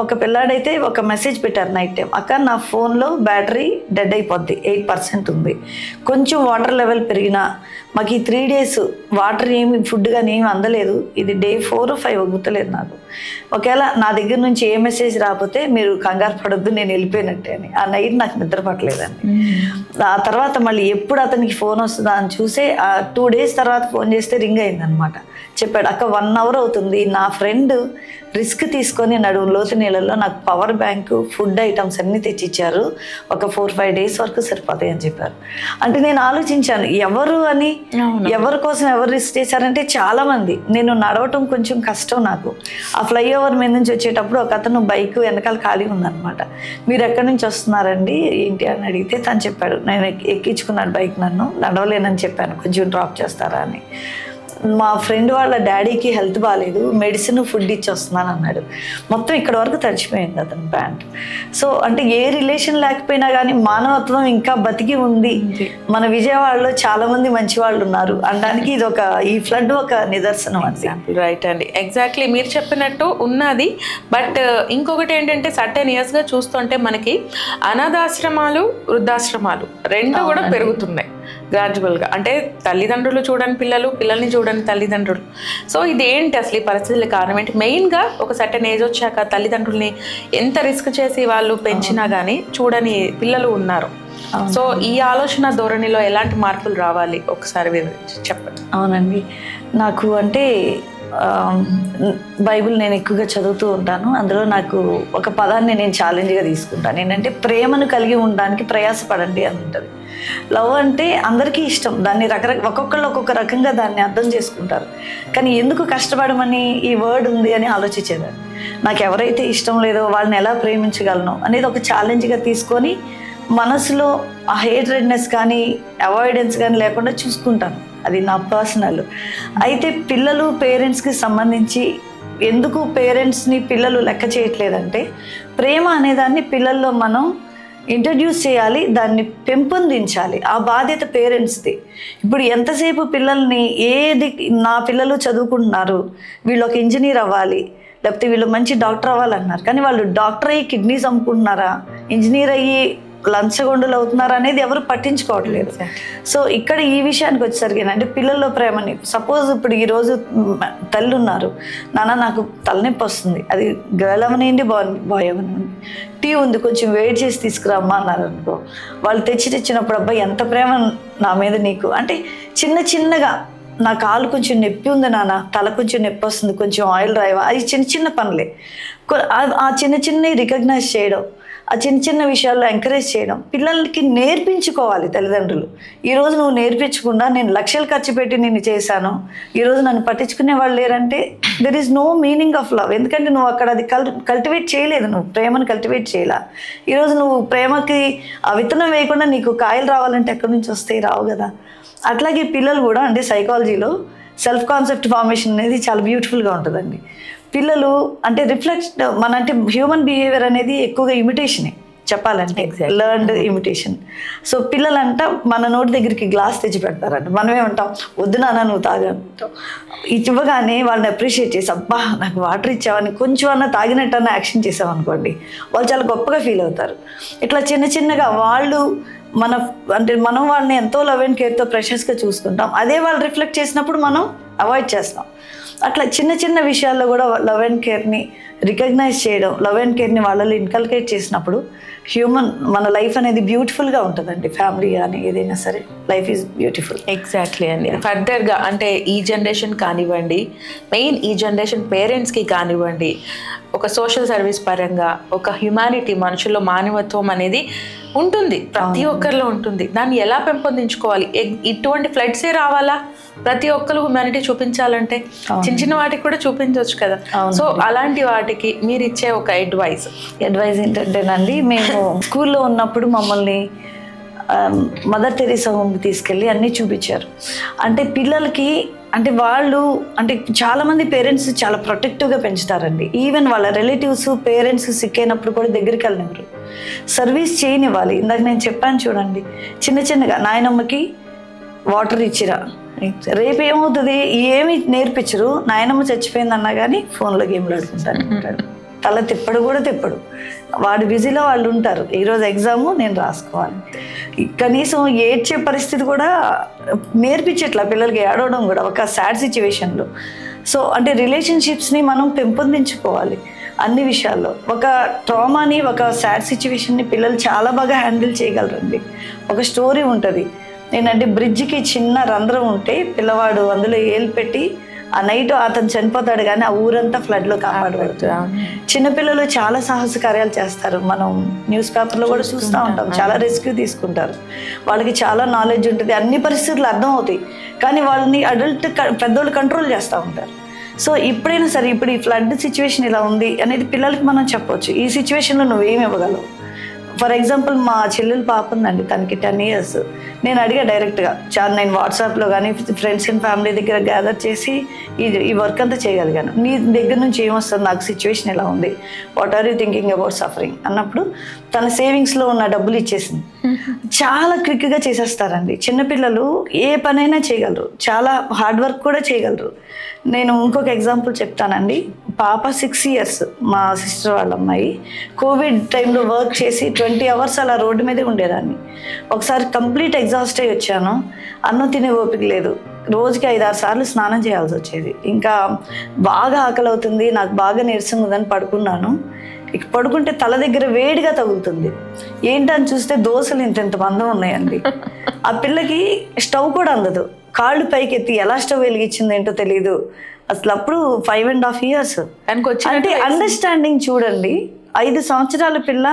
ఒక పిల్లాడైతే ఒక మెసేజ్ పెట్టారు నైట్ టైం, అక్క నా ఫోన్లో బ్యాటరీ డెడ్ అయిపోద్ది, 8% ఉంది, కొంచెం వాటర్ లెవెల్ పెరిగినా మాకు ఈ 3 days వాటర్ ఏమి ఫుడ్ కానీ ఏమి అందలేదు, ఇది day 4 or 5 గుర్తులేదు నాకు. ఒకవేళ నా దగ్గర నుంచి ఏ మెసేజ్ రాకపోతే మీరు కంగారు పడొద్దు, నేను వెళ్ళిపోయినట్టే అని. ఆ నైట్ నాకు నిద్ర పట్టలేదండి. ఆ తర్వాత మళ్ళీ ఎప్పుడు అతనికి ఫోన్ వస్తుందా అని చూసే ఆ 2 days తర్వాత ఫోన్ చేస్తే రింగ్ అయిందనమాట. చెప్పాడు, అక్క 1 hour అవుతుంది, నా ఫ్రెండ్ రిస్క్ తీసుకొని నడుము లోతు నీళ్ళల్లో నాకు పవర్ బ్యాంకు, ఫుడ్ ఐటమ్స్ అన్నీ తెచ్చిచ్చారు, ఒక 4-5 days వరకు సరిపోతాయి అని చెప్పారు. అంటే నేను ఆలోచించాను ఎవరు అని, ఎవరి కోసం ఎవరు రిస్క్ చేశారంటే చాలా మంది. నేను నడవటం కొంచెం కష్టం నాకు. ఆ ఫ్లైఓవర్ మీద నుంచి వచ్చేటప్పుడు ఒక అతను బైక్ వెనకాల ఖాళీ ఉందన్నమాట. మీరు ఎక్కడి నుంచి వస్తున్నారండి ఏంటి అని అడిగితే తను చెప్పాడు, నేను ఎక్కించుకున్నాడు బైక్, నన్ను నడవలేనని చెప్పాను, కొంచెం డ్రాప్ చేస్తారా అని. మా ఫ్రెండ్ వాళ్ళ డాడీకి హెల్త్ బాగాలేదు, మెడిసిన్ ఫుడ్ ఇచ్చి వస్తున్నాను అన్నాడు. మొత్తం ఇక్కడ వరకు తడిచిపోయింది అతని ప్యాంట్. సో అంటే ఏ రిలేషన్ లేకపోయినా కానీ మానవత్వం ఇంకా బతికి ఉంది. మన విజయవాడలో చాలా మంది మంచి వాళ్ళు ఉన్నారు అనడానికి ఇది ఈ ఫ్లడ్ ఒక నిదర్శనం. ఎగ్జాంపుల్ రైట్ అండి, ఎగ్జాక్ట్లీ మీరు చెప్పినట్టు ఉన్నది. బట్ ఇంకొకటి ఏంటంటే సర్టెన్ ఇయర్స్గా చూస్తుంటే మనకి అనాథాశ్రమాలు, వృద్ధాశ్రమాలు రెండు కూడా పెరుగుతున్నాయి గ్రాడ్యువల్గా. అంటే తల్లిదండ్రులు చూడని పిల్లలు, పిల్లల్ని చూడని తల్లిదండ్రులు. సో ఇది ఏంటి అసలు ఈ పరిస్థితుల కారణం ఏంటి? మెయిన్గా ఒక సర్టెన్ ఏజ్ వచ్చాక తల్లిదండ్రుల్ని ఎంత రిస్క్ చేసి వాళ్ళు పెంచినా కానీ చూడని పిల్లలు ఉన్నారు. సో ఈ ఆలోచన ధోరణిలో ఎలాంటి మార్పులు రావాలి ఒకసారి చెప్పండి. అవునండి, నాకు అంటే బైబిల్ నేను ఎక్కువగా చదువుతూ ఉంటాను. అందులో నాకు ఒక పదాన్ని నేను ఛాలెంజ్గా తీసుకుంటాను. ఏంటంటే ప్రేమను కలిగి ఉండడానికి ప్రయాసపడండి అని ఉంటుంది. లవ్ అంటే అందరికీ ఇష్టం, దాన్ని ఒక్కొక్కళ్ళు ఒక్కొక్క రకంగా దాన్ని అర్థం చేసుకుంటారు. కానీ ఎందుకు కష్టపడమని ఈ వర్డ్ ఉంది అని ఆలోచించేదాన్ని. నాకు ఎవరైతే ఇష్టం లేదో వాళ్ళని ఎలా ప్రేమించగలను అనేది ఒక ఛాలెంజ్గా తీసుకొని మనసులో ఆ హేట్రెడ్నెస్ కానీ అవాయిడెన్స్ కానీ లేకుండా చూసుకుంటాను. అది నా పర్సనల్. అయితే పిల్లలు పేరెంట్స్కి సంబంధించి ఎందుకు పేరెంట్స్ని పిల్లలు లెక్క చేయట్లేదంటే ప్రేమ అనేదాన్ని పిల్లల్లో మనం ఇంట్రడ్యూస్ చేయాలి, దాన్ని పెంపొందించాలి. ఆ బాధ్యత పేరెంట్స్ది. ఇప్పుడు ఎంతసేపు పిల్లల్ని నా పిల్లలు చదువుకుంటున్నారు, వీళ్ళు ఒక ఇంజనీర్ అవ్వాలి, లేకపోతే వీళ్ళు మంచి డాక్టర్ అవ్వాలన్నారు, కానీ వాళ్ళు డాక్టర్ అయ్యి కిడ్నీస్ అమ్ముకుంటున్నారా, ఇంజనీర్ అయ్యి లంచగొండలు అవుతున్నారా అనేది ఎవరు పట్టించుకోవట్లేదు. సో ఇక్కడ ఈ విషయానికి వచ్చేసరికి అంటే పిల్లల్లో ప్రేమని, సపోజ్ ఇప్పుడు ఈరోజు తల్లి ఉన్నారు, నాన్న నాకు తలనొప్పి వస్తుంది, అది గర్ల్ అవనండి బాయ్ అవనండి, టీ ఉంది కొంచెం వెయిట్ చేసి తీసుకురామ్మా అన్నారు అనుకో, వాళ్ళు తెచ్చినప్పుడు అబ్బాయి ఎంత ప్రేమ నా మీద నీకు అంటే చిన్న చిన్నగా నా కాలు కొంచెం నొప్పి ఉంది నాన్న, తల కొంచెం నొప్పి వస్తుంది, కొంచెం ఆయిల్ రాయవా, అది చిన్న చిన్న పనులే. ఆ చిన్న చిన్నవి రికగ్నైజ్ చేయడం, ఆ చిన్న చిన్న విషయాల్లో ఎంకరేజ్ చేయడం, పిల్లలకి నేర్పించుకోవాలి తల్లిదండ్రులు. ఈరోజు నువ్వు నేర్పించకుండా నేను లక్షలు ఖర్చు పెట్టి నేను చేశాను, ఈరోజు నన్ను పట్టించుకునే వాళ్ళు లేరంటే there is no meaning of love. ఎందుకంటే నువ్వు అక్కడ అది కల్టివేట్ చేయలేదు, నువ్వు ప్రేమను కల్టివేట్ చేయలే. ఈరోజు నువ్వు ప్రేమకి ఆ విత్తనం వేయకుండా నీకు కాయలు రావాలంటే ఎక్కడి నుంచి వస్తాయి, రావు కదా. అట్లాగే పిల్లలు కూడా అంటే సైకాలజీలో సెల్ఫ్ కాన్సెప్ట్ ఫార్మేషన్ అనేది చాలా బ్యూటిఫుల్గా ఉంటుందండి. పిల్లలు అంటే రిఫ్లెక్ట్ అంటే హ్యూమన్ బిహేవియర్ అనేది ఎక్కువగా ఇమిటేషనే చెప్పాలంటే, లెర్న్డ్ ఇమిటేషన్. సో పిల్లలంట మన నోటి దగ్గరికి గ్లాస్ తెచ్చి పెడతారంట, మనమేమంటాం వద్దు నాన్న నువ్వు తాగంటాం, ఇవ్వగానే వాళ్ళని అప్రిషియేట్ చేసి అబ్బా నాకు వాటర్ ఇచ్చావని కొంచెం అన్నా తాగినట్టన్నా యాక్షన్ చేసామనుకోండి, వాళ్ళు చాలా గొప్పగా ఫీల్ అవుతారు. ఇట్లా చిన్న చిన్నగా వాళ్ళు మనం వాళ్ళని ఎంతో లవ్ అండ్ కేర్తో ప్రెషర్స్గా చూసుకుంటాం, అదే వాళ్ళు రిఫ్లెక్ట్ చేసినప్పుడు మనం అవాయిడ్ చేస్తాం. అట్లా చిన్న చిన్న విషయాల్లో కూడా లవ్ అండ్ కేర్ని రికగ్నైజ్ చేయడం, లవ్ అండ్ కేర్ని వాళ్ళలో ఇన్కల్కేట్ చేసినప్పుడు మన లైఫ్ అనేది బ్యూటిఫుల్గా ఉంటుందండి. ఫ్యామిలీ కానీ ఏదైనా సరే లైఫ్ ఈజ్ బ్యూటిఫుల్. ఎగ్జాక్ట్లీ అండి. ఫర్దర్గా అంటే ఈ జనరేషన్ కానివ్వండి, మెయిన్ ఈ జనరేషన్ పేరెంట్స్కి కానివ్వండి, ఒక సోషల్ సర్వీస్ పరంగా ఒక హ్యుమానిటీ, మనుషుల్లో మానవత్వం అనేది ఉంటుంది, ప్రతి ఒక్కరిలో ఉంటుంది. దాన్ని ఎలా పెంపొందించుకోవాలి? ఇటువంటి ఫ్లడ్సే రావాలా ప్రతి ఒక్కరు హ్యుమానిటీ చూపించాలంటే? చిన్న చిన్న వాటికి కూడా చూపించవచ్చు కదా. సో అలాంటి వాటికి మీరు ఇచ్చే ఒక అడ్వైస్ ఏంటంటేనండి, మేము స్కూల్లో ఉన్నప్పుడు మమ్మల్ని మదర్ తెరీసా హోమ్కి తీసుకెళ్ళి అన్నీ చూపించారు. అంటే పిల్లలకి అంటే వాళ్ళు అంటే చాలామంది పేరెంట్స్ చాలా ప్రొటెక్టివ్గా పెంచుతారండి. ఈవెన్ వాళ్ళ రిలేటివ్స్ పేరెంట్స్ సిక్ అయినప్పుడు కూడా దగ్గరికి వెళ్ళినవారు, సర్వీస్ చేయనివ్వాలి. ఇందాక నేను చెప్పాను చూడండి, చిన్న చిన్నగా నాయనమ్మకి వాటర్ ఇచ్చిరా, రేపు ఏమవుతుంది ఏమి నేర్పించరు, నాయనమ్మ చచ్చిపోయిందన్నా కానీ ఫోన్లో గేమ్లు ఆడుకుంటాను అంటాడు, తల తిప్పడు కూడా తిప్పడు, వాడు బిజీలో వాళ్ళు ఉంటారు. ఈరోజు ఎగ్జాము నేను రాసుకోవాలి, కనీసం ఏడ్చే పరిస్థితి కూడా నేర్పించట్లా పిల్లలకి, ఏడవడం కూడా ఒక సాడ్ సిచ్యువేషన్లో. సో అంటే రిలేషన్షిప్స్ని మనం పెంపొందించుకోవాలి అన్ని విషయాల్లో. ఒక ట్రామాని, ఒక సాడ్ సిచ్యువేషన్ని పిల్లలు చాలా బాగా హ్యాండిల్ చేయగలరండి. ఒక స్టోరీ ఉంటుంది ఏంటంటే, బ్రిడ్జికి చిన్న రంధ్రం ఉంటే పిల్లవాడు అందులో ఏలు పెట్టి ఆ నైట్ అతను చనిపోతాడు, కానీ ఆ ఊరంతా ఫ్లడ్లో కాపాడబడుతుంది. చిన్నపిల్లలు చాలా సాహస కార్యాలు చేస్తారు, మనం న్యూస్ పేపర్లో కూడా చూస్తూ ఉంటాం. చాలా రెస్క్యూ తీసుకుంటారు, వాళ్ళకి చాలా నాలెడ్జ్ ఉంటుంది, అన్ని పరిస్థితులు అర్థం అవుతాయి, కానీ వాళ్ళని పెద్దోళ్ళు కంట్రోల్ చేస్తూ ఉంటారు. సో ఇప్పుడైనా సరే, ఇప్పుడు ఈ ఫ్లడ్ సిచ్యువేషన్ ఇలా ఉంది అనేది పిల్లలకి మనం చెప్పవచ్చు, ఈ సిచ్యువేషన్లో నువ్వేమి ఇవ్వగలవు. ఫర్ ఎగ్జాంపుల్ మా చెల్లెలు పాప ఉందండి, తనకి 10 years. నేను అడిగా డైరెక్ట్గా, నేను వాట్సాప్లో కానీ ఫ్రెండ్స్ అండ్ ఫ్యామిలీ దగ్గర గ్యాదర్ చేసి ఈ వర్క్ అంతా చేయగలిగాను. నీ దగ్గర నుంచి ఏమొస్తుంది, నాకు సిచ్యువేషన్ ఎలా ఉంది, what are you thinking about suffering అన్నప్పుడు తన సేవింగ్స్లో ఉన్న డబ్బులు ఇచ్చేసింది. చాలా క్విక్గా చేసేస్తారండి చిన్నపిల్లలు, ఏ పనైనా చేయగలరు, చాలా హార్డ్ వర్క్ కూడా చేయగలరు. నేను ఇంకొక ఎగ్జాంపుల్ చెప్తానండి. పాప 6 years, మా సిస్టర్ వాళ్ళ అమ్మాయి, కోవిడ్ టైంలో వర్క్ చేసి 20 hours అలా రోడ్డు మీదే ఉండేదాన్ని. ఒకసారి కంప్లీట్ ఎగ్జాస్ట్ అయ్యి వచ్చాను, అన్నం తినే ఓపిక లేదు, రోజుకి 5-6 సార్లు స్నానం చేయాల్సి వచ్చేది. ఇంకా బాగా ఆకలి అవుతుంది, నాకు బాగా నీరసంగా ఉందని పడుకున్నాను. ఇక పడుకుంటే తల దగ్గర వేడిగా తగులుతుంది, ఏంటని చూస్తే దోశలు ఇంత మందం ఉన్నాయండి. ఆ పిల్లకి స్టవ్ కూడా అందదు, కాళ్ళు పైకి ఎత్తి ఎలా స్టవ్ వెలిగించింది ఏంటో తెలియదు అసలు. అప్పుడు 5.5 years. అంటే అండర్స్టాండింగ్ చూడండి, 5 సంవత్సరాల పిల్ల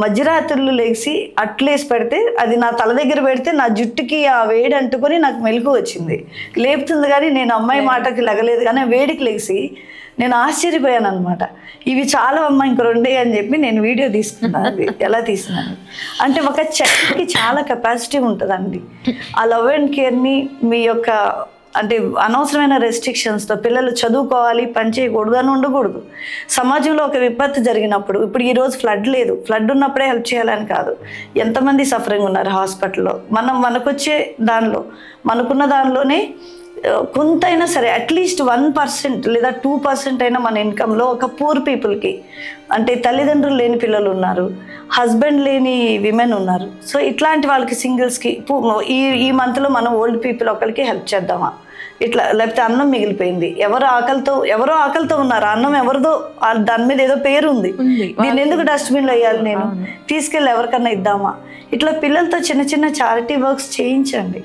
మధ్యరాత్రులు లేచి అట్లేసి పెడితే అది నా తల దగ్గర పెడితే నా జుట్టుకి ఆ వేడి అంటుకొని నాకు మెలకు వచ్చింది, లేపుతుంది కానీ నేను అమ్మాయి మాటకి లెగలేదు, కానీ వేడికి లేచి నేను ఆశ్చర్యపోయాను అనమాట. ఇవి చాలా అమ్మ ఇంక 2 అని చెప్పి నేను వీడియో తీసుకున్నాను, అది ఎలా తీసినాను అంటే ఒక చెక్కకి చాలా కెపాసిటీ ఉంటుందండి. ఆ లవ్ అండ్ కేర్ని మీ యొక్క అంటే అనవసరమైన రెస్ట్రిక్షన్స్తో పిల్లలు చదువుకోవాలి, పని చేయకూడదు అని ఉండకూడదు. సమాజంలో ఒక విపత్తు జరిగినప్పుడు, ఇప్పుడు ఈరోజు ఫ్లడ్ లేదు, ఫ్లడ్ ఉన్నప్పుడే హెల్ప్ చేయాలని కాదు, ఎంతమంది సఫరింగ్ ఉన్నారు హాస్పిటల్లో, మనకొచ్చే దానిలో మనకున్న దానిలోనే కొంతైనా సరే అట్లీస్ట్ 1% లేదా 2% అయినా మన ఇన్కంలో ఒక పూర్ పీపుల్కి, అంటే తల్లిదండ్రులు లేని పిల్లలు ఉన్నారు, హస్బెండ్ లేని విమెన్ ఉన్నారు. సో ఇట్లాంటి వాళ్ళకి సింగిల్స్కి ఈ మంత్లో మనం ఓల్డ్ పీపుల్ ఒకరికి హెల్ప్ చేద్దామా ఇట్లా, లేకపోతే అన్నం మిగిలిపోయింది, ఎవరో ఆకలితో ఉన్నారు, అన్నం ఎవరిదో దాని మీద ఏదో పేరు ఉంది, దీన్ని ఎందుకు డస్ట్బిన్లో వేయాలి, నేను తీసుకెళ్ళి ఎవరికన్నా ఇద్దామా, ఇట్లా పిల్లలతో చిన్న చిన్న చారిటీ వర్క్స్ చేయించండి.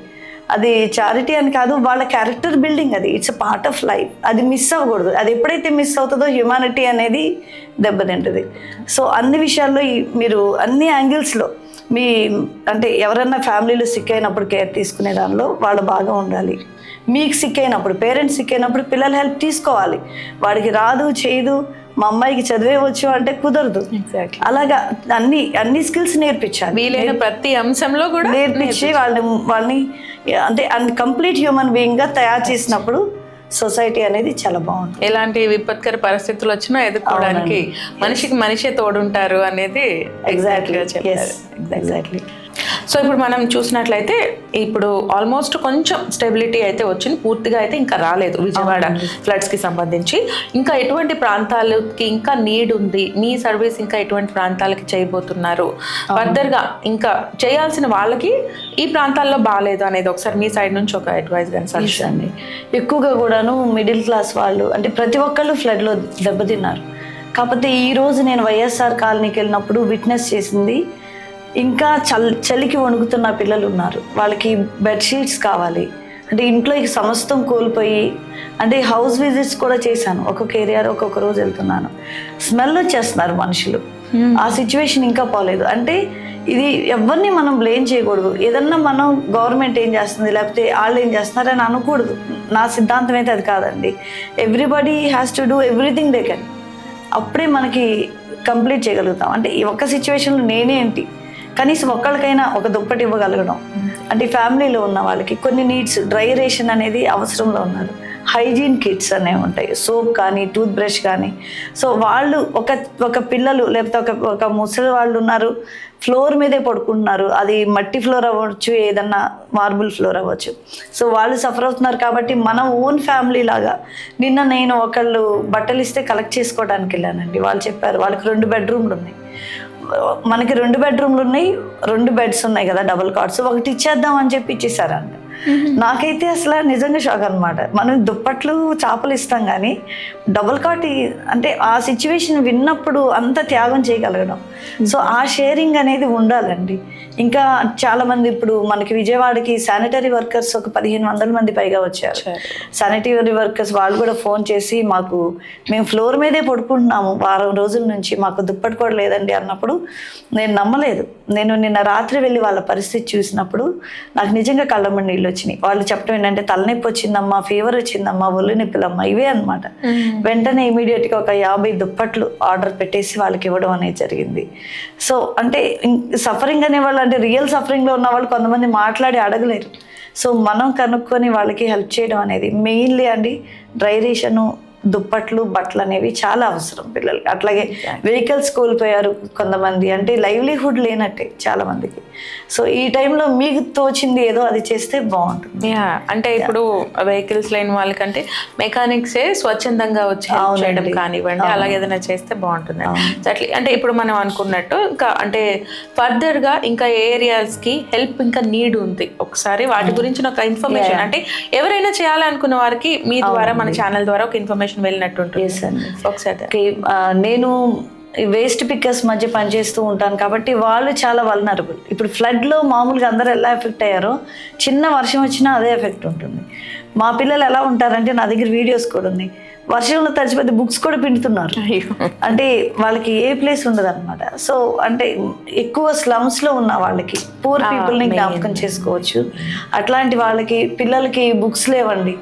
అది చారిటీ అని కాదు, వాళ్ళ క్యారెక్టర్ బిల్డింగ్, అది ఇట్స్ పార్ట్ ఆఫ్ లైఫ్, అది మిస్ అవ్వకూడదు. అది ఎప్పుడైతే మిస్ అవుతుందో హ్యుమానిటీ అనేది దెబ్బతింటుంది. సో అన్ని విషయాల్లో మీరు అన్ని యాంగిల్స్లో మీ అంటే ఎవరైనా ఫ్యామిలీలో సిక్ అయినప్పుడు కేర్ తీసుకునే దానిలో వాళ్ళు బాగా ఉండాలి. మీకు సిక్ అయినప్పుడు, పేరెంట్స్ సిక్ అయినప్పుడు పిల్లలు హెల్ప్ తీసుకోవాలి. వాడికి రాదు చేయదు, మా అమ్మాయికి చదివే వచ్చు అంటే కుదరదు. అలాగా అన్ని స్కిల్స్ నేర్పించాలి. వీలైన ప్రతి అంశంలో కూడా నేర్పించి వాళ్ళని అంటే కంప్లీట్ హ్యూమన్ బీయింగ్గా తయారు చేసినప్పుడు సొసైటీ అనేది చాలా బాగుంటుంది. ఎలాంటి విపత్కర పరిస్థితులు వచ్చినా ఎదుర్కోవడానికి మనిషికి మనిషే తోడుంటారు అనేది ఎగ్జాక్ట్లీ. సో ఇప్పుడు మనం చూసినట్లయితే ఇప్పుడు ఆల్మోస్ట్ కొంచెం స్టెబిలిటీ అయితే వచ్చింది, పూర్తిగా అయితే ఇంకా రాలేదు విజయవాడ ఫ్లడ్స్కి సంబంధించి. ఇంకా ఎటువంటి ప్రాంతాలకి ఇంకా నీడ్ ఉంది, మీ సర్వీస్ ఇంకా ఎటువంటి ప్రాంతాలకి చేయబోతున్నారు, ఫర్దర్గా ఇంకా చేయాల్సిన వాళ్ళకి ఈ ప్రాంతాల్లో బాగాలేదు అనేది ఒకసారి మీ సైడ్ నుంచి ఒక అడ్వైస్ కానీ సజెషన్ అండి. ఎక్కువగా కూడాను మిడిల్ క్లాస్ వాళ్ళు, అంటే ప్రతి ఒక్కళ్ళు ఫ్లడ్లో దెబ్బతిన్నారు. కాకపోతే ఈరోజు నేను వైఎస్ఆర్ కాలనీకి వెళ్ళినప్పుడు విట్నెస్ చేసింది, ఇంకా చలికి వణుకుతున్న పిల్లలు ఉన్నారు, వాళ్ళకి బెడ్షీట్స్ కావాలి, అంటే ఇంట్లో ఈ సమస్తం కోల్పోయి, అంటే హౌస్ విజిట్స్ కూడా చేశాను, ఒక్కొక్క ఏరియాలో ఒక్కొక్క రోజు వెళ్తున్నాను, స్మెల్ వచ్చేస్తున్నారు మనుషులు. ఆ సిచ్యువేషన్ ఇంకా పోలేదు. అంటే ఇది ఎవరిని మనం బ్లేమ్ చేయకూడదు. ఏదన్నా మనం గవర్నమెంట్ ఏం చేస్తుంది లేకపోతే వాళ్ళు ఏం చేస్తున్నారు అని అనకూడదు. నా సిద్ధాంతం అయితే అది కాదండి. Everybody has to do everything they can. అప్పుడే మనకి కంప్లీట్ చేయగలుగుతాం. అంటే ఈ ఒక్క సిచ్యువేషన్లో నేనే ఏంటి, కనీసం ఒక్కళ్ళకైనా ఒక దుప్పటి ఇవ్వగలగడం, అంటే ఫ్యామిలీలో ఉన్న వాళ్ళకి కొన్ని నీడ్స్, డ్రై రేషన్ అనేది అవసరంలో ఉన్నారు, హైజీన్ కిట్స్ అనేవి ఉంటాయి, సోప్ కానీ టూత్ బ్రష్ కానీ. సో వాళ్ళు ఒక పిల్లలు లేకపోతే ఒక ముసలి వాళ్ళు ఉన్నారు, ఫ్లోర్ మీదే పడుకుంటున్నారు, అది మట్టి ఫ్లోర్ అవ్వచ్చు, ఏదన్నా మార్బుల్ ఫ్లోర్ అవ్వచ్చు. సో వాళ్ళు సఫర్ అవుతున్నారు. కాబట్టి మన ఓన్ ఫ్యామిలీ లాగా నిన్న నేను ఒకళ్ళు బట్టలు ఇస్తే కలెక్ట్ చేసుకోవడానికి వెళ్ళానండి. వాళ్ళు చెప్పారు వాళ్ళకి 2 బెడ్రూమ్లు ఉన్నాయి, మనకి 2 బెడ్రూమ్లు ఉన్నాయి, 2 బెడ్స్ ఉన్నాయి కదా, డబుల్ కాట్స్, ఒకటి ఇచ్చేద్దాం అని చెప్పి ఇచ్చేసారంట. నాకైతే అసలు నిజంగా షాక్ అనమాట. మనం దుప్పట్లు చాపలు ఇస్తాం కానీ డబుల్ కాట్, అంటే ఆ సిచ్యువేషన్ విన్నప్పుడు అంత త్యాగం చేయగలగడం. సో ఆ షేరింగ్ అనేది ఉండాలండి. ఇంకా చాలా మంది ఇప్పుడు మనకి విజయవాడకి శానిటరీ వర్కర్స్ ఒక 1500 మంది పైగా వచ్చారు. శానిటరీ వర్కర్స్ వాళ్ళు కూడా ఫోన్ చేసి మేము ఫ్లోర్ మీదే పడుకుంటున్నాము వారం రోజుల నుంచి, మాకు దుప్పటి కూడా లేదండి అన్నప్పుడు నేను నమ్మలేదు. నేను నిన్న రాత్రి వెళ్ళి వాళ్ళ పరిస్థితి చూసినప్పుడు నాకు నిజంగా కళ్ళమ్మడి నీళ్ళు వచ్చినాయి. వాళ్ళు చెప్పడం ఏంటంటే తలనొప్పి వచ్చిందమ్మా, ఫీవర్ వచ్చిందమ్మా, ఒళ్ళు నొప్పులమ్మా, ఇవే అనమాట. వెంటనే ఇమీడియట్గా ఒక 50 దుప్పట్లు ఆర్డర్ పెట్టేసి వాళ్ళకి ఇవ్వడం అనేది జరిగింది. సో అంటే సఫరింగ్ అనేవాళ్ళు, అంటే రియల్ సఫరింగ్లో ఉన్న వాళ్ళు కొంతమంది మాట్లాడి అడగలేరు. సో మనం కనుక్కొని వాళ్ళకి హెల్ప్ చేయడం అనేది మెయిన్లీ అండి. డ్రై రేషను, దుప్పట్లు, బట్టలు అనేవి చాలా అవసరం పిల్లలకి. అట్లాగే వెహికల్స్ కోల్పోయారు కొంతమంది, అంటే లైవ్లీహుడ్ లేనట్టే చాలా మందికి. సో ఈ టైంలో మీకు తోచింది ఏదో అది చేస్తే బాగుంటుంది. అంటే ఇప్పుడు వెహికల్స్ లేని వాళ్ళకంటే మెకానిక్సే స్వచ్ఛందంగా వచ్చి చేయడం కానివ్వండి, అలాగే ఏదైనా చేస్తే బాగుంటుంది. అంటే ఇప్పుడు మనం అనుకున్నట్టు ఇంకా అంటే ఫర్దర్గా ఇంకా ఏరియాస్కి హెల్ప్ ఇంకా నీడ్ ఉంది, ఒకసారి వాటి గురించి ఒక ఇన్ఫర్మేషన్, అంటే ఎవరైనా చేయాలనుకున్న వారికి మీ ద్వారా మన ఛానల్ ద్వారా ఒక ఇన్ఫర్మేషన్ వెళ్ళినట్టు ఉంటుంది. ఒకసారి నేను వేస్ట్ పిక్కర్స్ మధ్య పనిచేస్తూ ఉంటాను కాబట్టి వాళ్ళు చాలా వల్నరబుల్. ఇప్పుడు ఫ్లడ్లో మామూలుగా అందరూ ఎలా ఎఫెక్ట్ అయ్యారో చిన్న వర్షం వచ్చినా అదే ఎఫెక్ట్ ఉంటుంది. మా పిల్లలు ఎలా ఉంటారంటే, నా దగ్గర వీడియోస్ కూడా ఉన్నాయి, వర్షంలో తడిచిపోతే బుక్స్ కూడా పిండుతున్నారు. అంటే వాళ్ళకి ఏ ప్లేస్ ఉండదు అనమాట. సో అంటే ఎక్కువ స్లమ్స్లో ఉన్న వాళ్ళకి, పూర్ పీపుల్ని జ్ఞాపకం చేసుకోవచ్చు. అట్లాంటి వాళ్ళకి పిల్లలకి బుక్స్ లేవండి.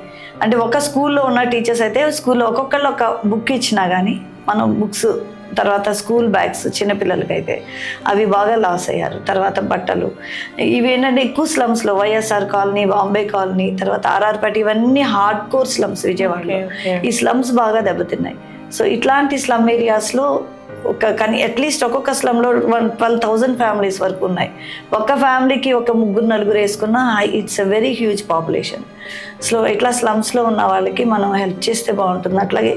అంటే ఒక స్కూల్లో ఉన్న టీచర్స్ అయితే స్కూల్లో ఒక్కొక్కళ్ళు ఒక బుక్ ఇచ్చినా కానీ మనం బుక్స్, తర్వాత స్కూల్ బ్యాగ్స్ చిన్నపిల్లలకైతే అవి బాగా లాస్ అయ్యారు. తర్వాత బట్టలు, ఇవి ఏంటంటే ఎక్కువ స్లమ్స్లో వైఎస్ఆర్ కాలనీ, బాంబే కాలనీ, తర్వాత ఆర్ఆర్పేట, ఇవన్నీ హార్డ్ కోర్ స్లమ్స్ విజయవాడలో. ఈ స్లమ్స్ బాగా దెబ్బతిన్నాయి. సో ఇట్లాంటి స్లమ్ ఏరియాస్లో కానీ అట్లీస్ట్ ఒక్కొక్క స్లమ్లో 12,000 ఫ్యామిలీస్ వరకు ఉన్నాయి. ఒక్క ఫ్యామిలీకి ఒక 3-4 వేసుకున్నా it's a very huge population. So ఇట్లా స్లమ్స్లో ఉన్న వాళ్ళకి మనం హెల్ప్ చేస్తే బాగుంటుంది. అట్లాగే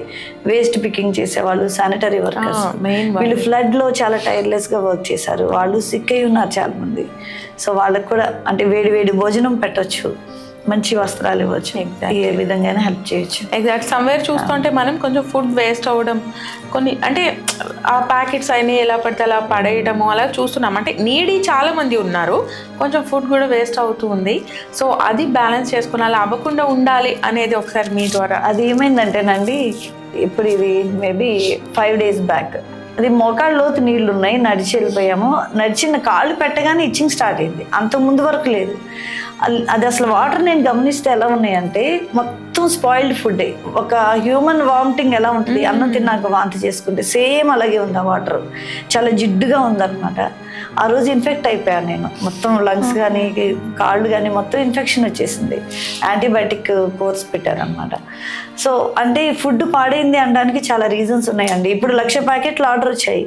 వేస్ట్ పికింగ్ చేసేవాళ్ళు, శానిటరీ వర్కర్స్, వీళ్ళు ఫ్లడ్లో చాలా టైర్లెస్గా వర్క్ చేశారు, వాళ్ళు సిక్ అయి ఉన్నారు చాలామంది. సో వాళ్ళకి కూడా అంటే వేడి భోజనం పెట్టచ్చు, మంచి వస్త్రాలు ఇవ్వచ్చు, ఏ విధంగా హెల్ప్ చేయొచ్చు. ఎగ్జాక్ట్. సమ్వేర్ చూస్తుంటే మనం కొంచెం ఫుడ్ వేస్ట్ అవ్వడం, కొన్ని అంటే ఆ ప్యాకెట్స్ అయినా ఎలా పడితే అలా పడేయడము అలా చూస్తున్నాం. అంటే నీడీ చాలా మంది ఉన్నారు, కొంచెం ఫుడ్ కూడా వేస్ట్ అవుతూ ఉంది. సో అది బ్యాలెన్స్ చేసుకుని అలా అవ్వకుండా ఉండాలి అనేది ఒకసారి మీ ద్వారా. అది ఏమైందంటేనండి, ఇప్పుడు ఇది మేబీ 5 days బ్యాక్, అది మోకాళ్ళ లోతు నీళ్లు ఉన్నాయి, నడిచి వెళ్ళిపోయాము. నడిచిన కాళ్ళు పెట్టగానే ఇచ్చింగ్ స్టార్ట్ అయింది, అంత ముందు వరకు లేదు. అది అసలు వాటర్ నేను గమనిస్తే ఎలా ఉన్నాయంటే మొత్తం స్పాయిల్డ్ ఫుడ్. ఒక హ్యూమన్ వామిటింగ్ ఎలా ఉంటుంది, అన్నం తిన్నాక వాంతి చేసుకుంటే సేమ్ అలాగే ఉంది ఆ వాటర్. చాలా జిడ్డుగా ఉందన్నమాట. ఆ రోజు ఇన్ఫెక్ట్ అయిపోయాను నేను, మొత్తం లంగ్స్ కానీ కాళ్ళు కానీ మొత్తం ఇన్ఫెక్షన్ వచ్చేసింది. యాంటీబయాటిక్ కోర్స్ పెట్టారనమాట. సో అంటే ఫుడ్ పాడైంది అనడానికి చాలా రీజన్స్ ఉన్నాయండి. ఇప్పుడు 1,00,000 ప్యాకెట్లు ఆర్డర్ వచ్చాయి,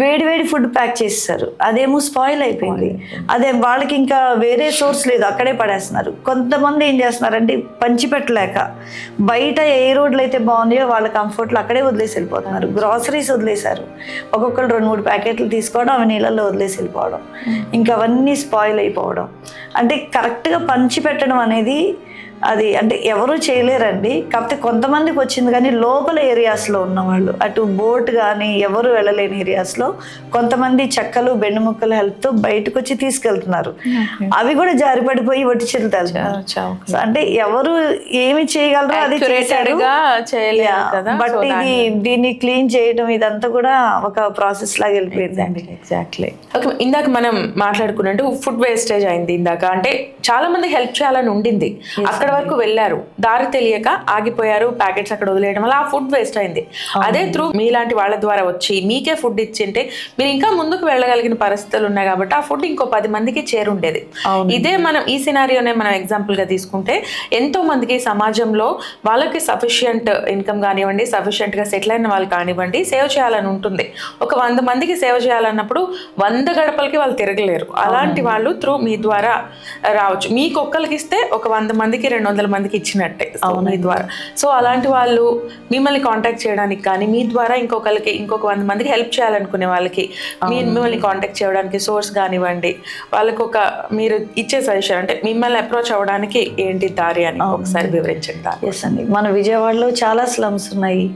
వేడి ఫుడ్ ప్యాక్ చేసేసారు, అదేమో స్పాయిల్ అయిపోయింది. అదే వాళ్ళకి ఇంకా వేరే సోర్స్ లేదు, అక్కడే పడేస్తున్నారు. కొంతమంది ఏం చేస్తున్నారంటే పంచిపెట్టలేక బయట ఏ రోడ్లు అయితే బాగున్నాయో వాళ్ళ కంఫర్ట్లో అక్కడే వదిలేసి వెళ్ళిపోతున్నారు. గ్రాసరీస్ వదిలేశారు, ఒక్కొక్కరు 2-3 ప్యాకెట్లు తీసుకోవడం, అవి నీళ్ళల్లో వదిలేసి వెళ్ళిపోవడం, ఇంకా అవన్నీ స్పాయిల్ అయిపోవడం. అంటే కరెక్ట్గా పంచి పెట్టడం అనేది అది అంటే ఎవరు చేయలేరండి. కాకపోతే కొంతమందికి వచ్చింది, కానీ లోపల ఏరియాస్లో ఉన్నవాళ్ళు, అటు బోట్ కానీ ఎవరు వెళ్ళలేని ఏరియాస్లో కొంతమంది చెక్కలు బెండు ముక్కల హెల్ప్తో బయటకు వచ్చి తీసుకెళ్తున్నారు. అవి కూడా జారిపడిపోయి ఒట్టి చేతులు తేలుతున్నారు. అంటే ఎవరు ఏమి చేయగలరో అది చేశారు. బట్ ఇది దీన్ని క్లీన్ చేయడం ఇదంతా కూడా ఒక ప్రాసెస్ లాగా వెళ్ళిపోయిందండి. ఎగ్జాక్ట్లీ. ఓకే, ఇందాక మనం మాట్లాడుకున్నట్టు ఫుడ్ వేస్టేజ్ అయింది ఇందాక. అంటే చాలా మంది హెల్ప్ చేయాలని ఉండింది, అక్కడ వరకు వెళ్ళారు, దారి తెలియక ఆగిపోయారు, ప్యాకెట్స్ అక్కడ వదిలేయడం వల్ల ఆ ఫుడ్ వేస్ట్ అయింది. అదే త్రూ మీలాంటి వాళ్ళ ద్వారా వచ్చి మీకే ఫుడ్ ఇచ్చింటే మీరు ఇంకా ముందుకు వెళ్ళగలిగిన పరిస్థితులు ఉన్నాయి కాబట్టి ఆ ఫుడ్ ఇంకో 10 మందికి చేరుండేది. ఇదే మనం ఈ సినారియోనే మనం ఎగ్జాంపుల్ గా తీసుకుంటే ఎంతో మందికి సమాజంలో వాళ్ళకి సఫిషియంట్ ఇన్కమ్ కానివ్వండి, సఫిషియంట్ గా సెటిల్ అయిన వాళ్ళు కానివ్వండి, సేవ్ చేయాలని ఉంటుంది. ఒక 100 మందికి సేవ్ చేయాలన్నప్పుడు 100 గడపలకి వాళ్ళు తిరగలేరు. అలాంటి వాళ్ళు త్రూ మీ ద్వారా రావచ్చు. మీకు ఒక్కరికి ఇస్తే ఒక 100 మందికి 200 మందికి ఇచ్చినట్టే మీ ద్వారా. సో అలాంటి వాళ్ళు మిమ్మల్ని కాంటాక్ట్ చేయడానికి కానీ మీ ద్వారా ఇంకొక 100 మందికి హెల్ప్ చేయాలనుకునే వాళ్ళకి మిమ్మల్ని కాంటాక్ట్ చేయడానికి సోర్స్ కానివ్వండి, వాళ్ళకి ఒక మీరు ఇచ్చే సజెషన్ అంటే మిమ్మల్ని అప్రోచ్ అవ్వడానికి ఏంటి దారి అని ఒకసారి వివరించండి. ఎస్ అండి, మన విజయవాడలో చాలా స్లమ్స్ ఉన్నాయి,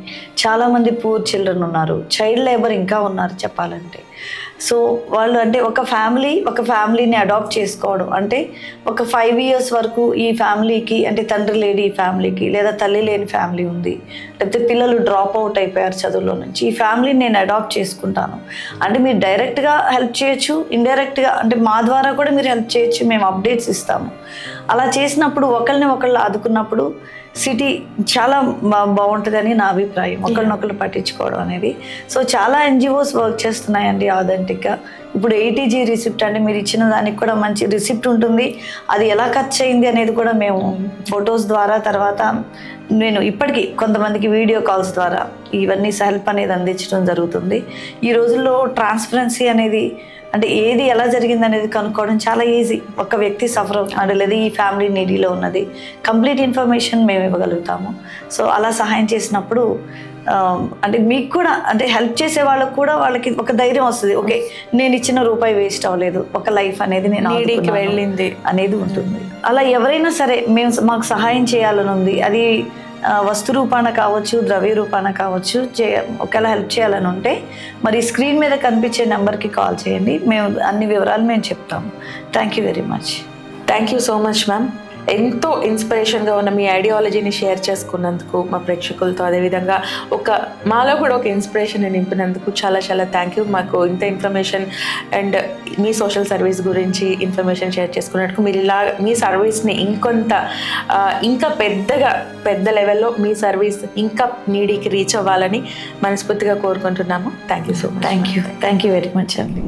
చాలా మంది పూర్ చిల్డ్రన్ ఉన్నారు, చైల్డ్ లేబర్ ఇంకా ఉన్నారు చెప్పాలంటే. సో వాళ్ళు అంటే ఒక ఫ్యామిలీని అడాప్ట్ చేసుకోవడం అంటే ఒక 5 years వరకు ఈ ఫ్యామిలీకి అంటే తండ్రి లేని ఈ ఫ్యామిలీకి, లేదా తల్లి లేని ఫ్యామిలీ ఉంది, లేకపోతే పిల్లలు డ్రాప్ అవుట్ అయిపోయారు చదువులో నుంచి, ఈ ఫ్యామిలీని నేను అడాప్ట్ చేసుకుంటాను అంటే మీరు డైరెక్ట్గా హెల్ప్ చేయొచ్చు, ఇండైరెక్ట్గా అంటే మా ద్వారా కూడా మీరు హెల్ప్ చేయొచ్చు, మేము అప్డేట్స్ ఇస్తాము. అలా చేసినప్పుడు ఒకళ్ళు ఆదుకున్నప్పుడు సిటీ చాలా బాగుంటుందని నా అభిప్రాయం, ఒకరినొకరు పట్టించుకోవడం అనేది. సో చాలా NGOs వర్క్ చేస్తున్నాయండి ఆథెంటిక్గా. ఇప్పుడు ATG రిసిప్ట్ అంటే మీరు ఇచ్చిన దానికి కూడా మంచి రిసిప్ట్ ఉంటుంది, అది ఎలా ఖర్చు అయింది అనేది కూడా మేము ఫొటోస్ ద్వారా, తర్వాత నేను ఇప్పటికీ కొంతమందికి వీడియో కాల్స్ ద్వారా ఇవన్నీ హెల్ప్ అనేది అందించడం జరుగుతుంది. ఈ రోజుల్లో ట్రాన్స్పరెన్సీ అనేది అంటే ఏది ఎలా జరిగింది అనేది కనుక్కోవడం చాలా ఈజీ. ఒక వ్యక్తి సఫర్ అవుతున్నాడు లేదా ఈ ఫ్యామిలీ నీడీలో ఉన్నది, కంప్లీట్ ఇన్ఫర్మేషన్ మేము ఇవ్వగలుగుతాము. సో అలా సహాయం చేసినప్పుడు అంటే మీకు కూడా అంటే హెల్ప్ చేసే వాళ్ళకు కూడా వాళ్ళకి ఒక ధైర్యం వస్తుంది, ఓకే నేను ఇచ్చిన రూపాయి వేస్ట్ అవ్వలేదు, ఒక లైఫ్ అనేది నేను వెళ్ళింది అనేది ఉంటుంది. అలా ఎవరైనా సరే మాకు సహాయం చేయాలని ఉంది, అది వస్తు రూపాన కావచ్చు, ద్రవ్య రూపాన కావచ్చు, ఒకవేళ హెల్ప్ చేయాలని ఉంటే మరి స్క్రీన్ మీద కనిపించే నెంబర్కి కాల్ చేయండి, మేము అన్ని వివరాలు మేము చెప్తాము. Thank you very much. Thank you so much ma'am. ఎంతో ఇన్స్పిరేషన్గా ఉన్న మీ ఐడియాలజీని షేర్ చేసుకున్నందుకు మా ప్రేక్షకులతో, అదేవిధంగా మాలో కూడా ఒక ఇన్స్పిరేషన్ నింపినందుకు చాలా చాలా థ్యాంక్ యూ. మాకు ఇంత information and me social service గురించి ఇన్ఫర్మేషన్ షేర్ చేసుకున్నట్టుకు, మీరు ఇలా మీ సర్వీస్ని ఇంకా పెద్ద లెవెల్లో మీ సర్వీస్ ఇంకా నీడీకి రీచ్ అవ్వాలని మనస్ఫూర్తిగా కోరుకుంటున్నాము. Thank you so much. Thank you very much అండి.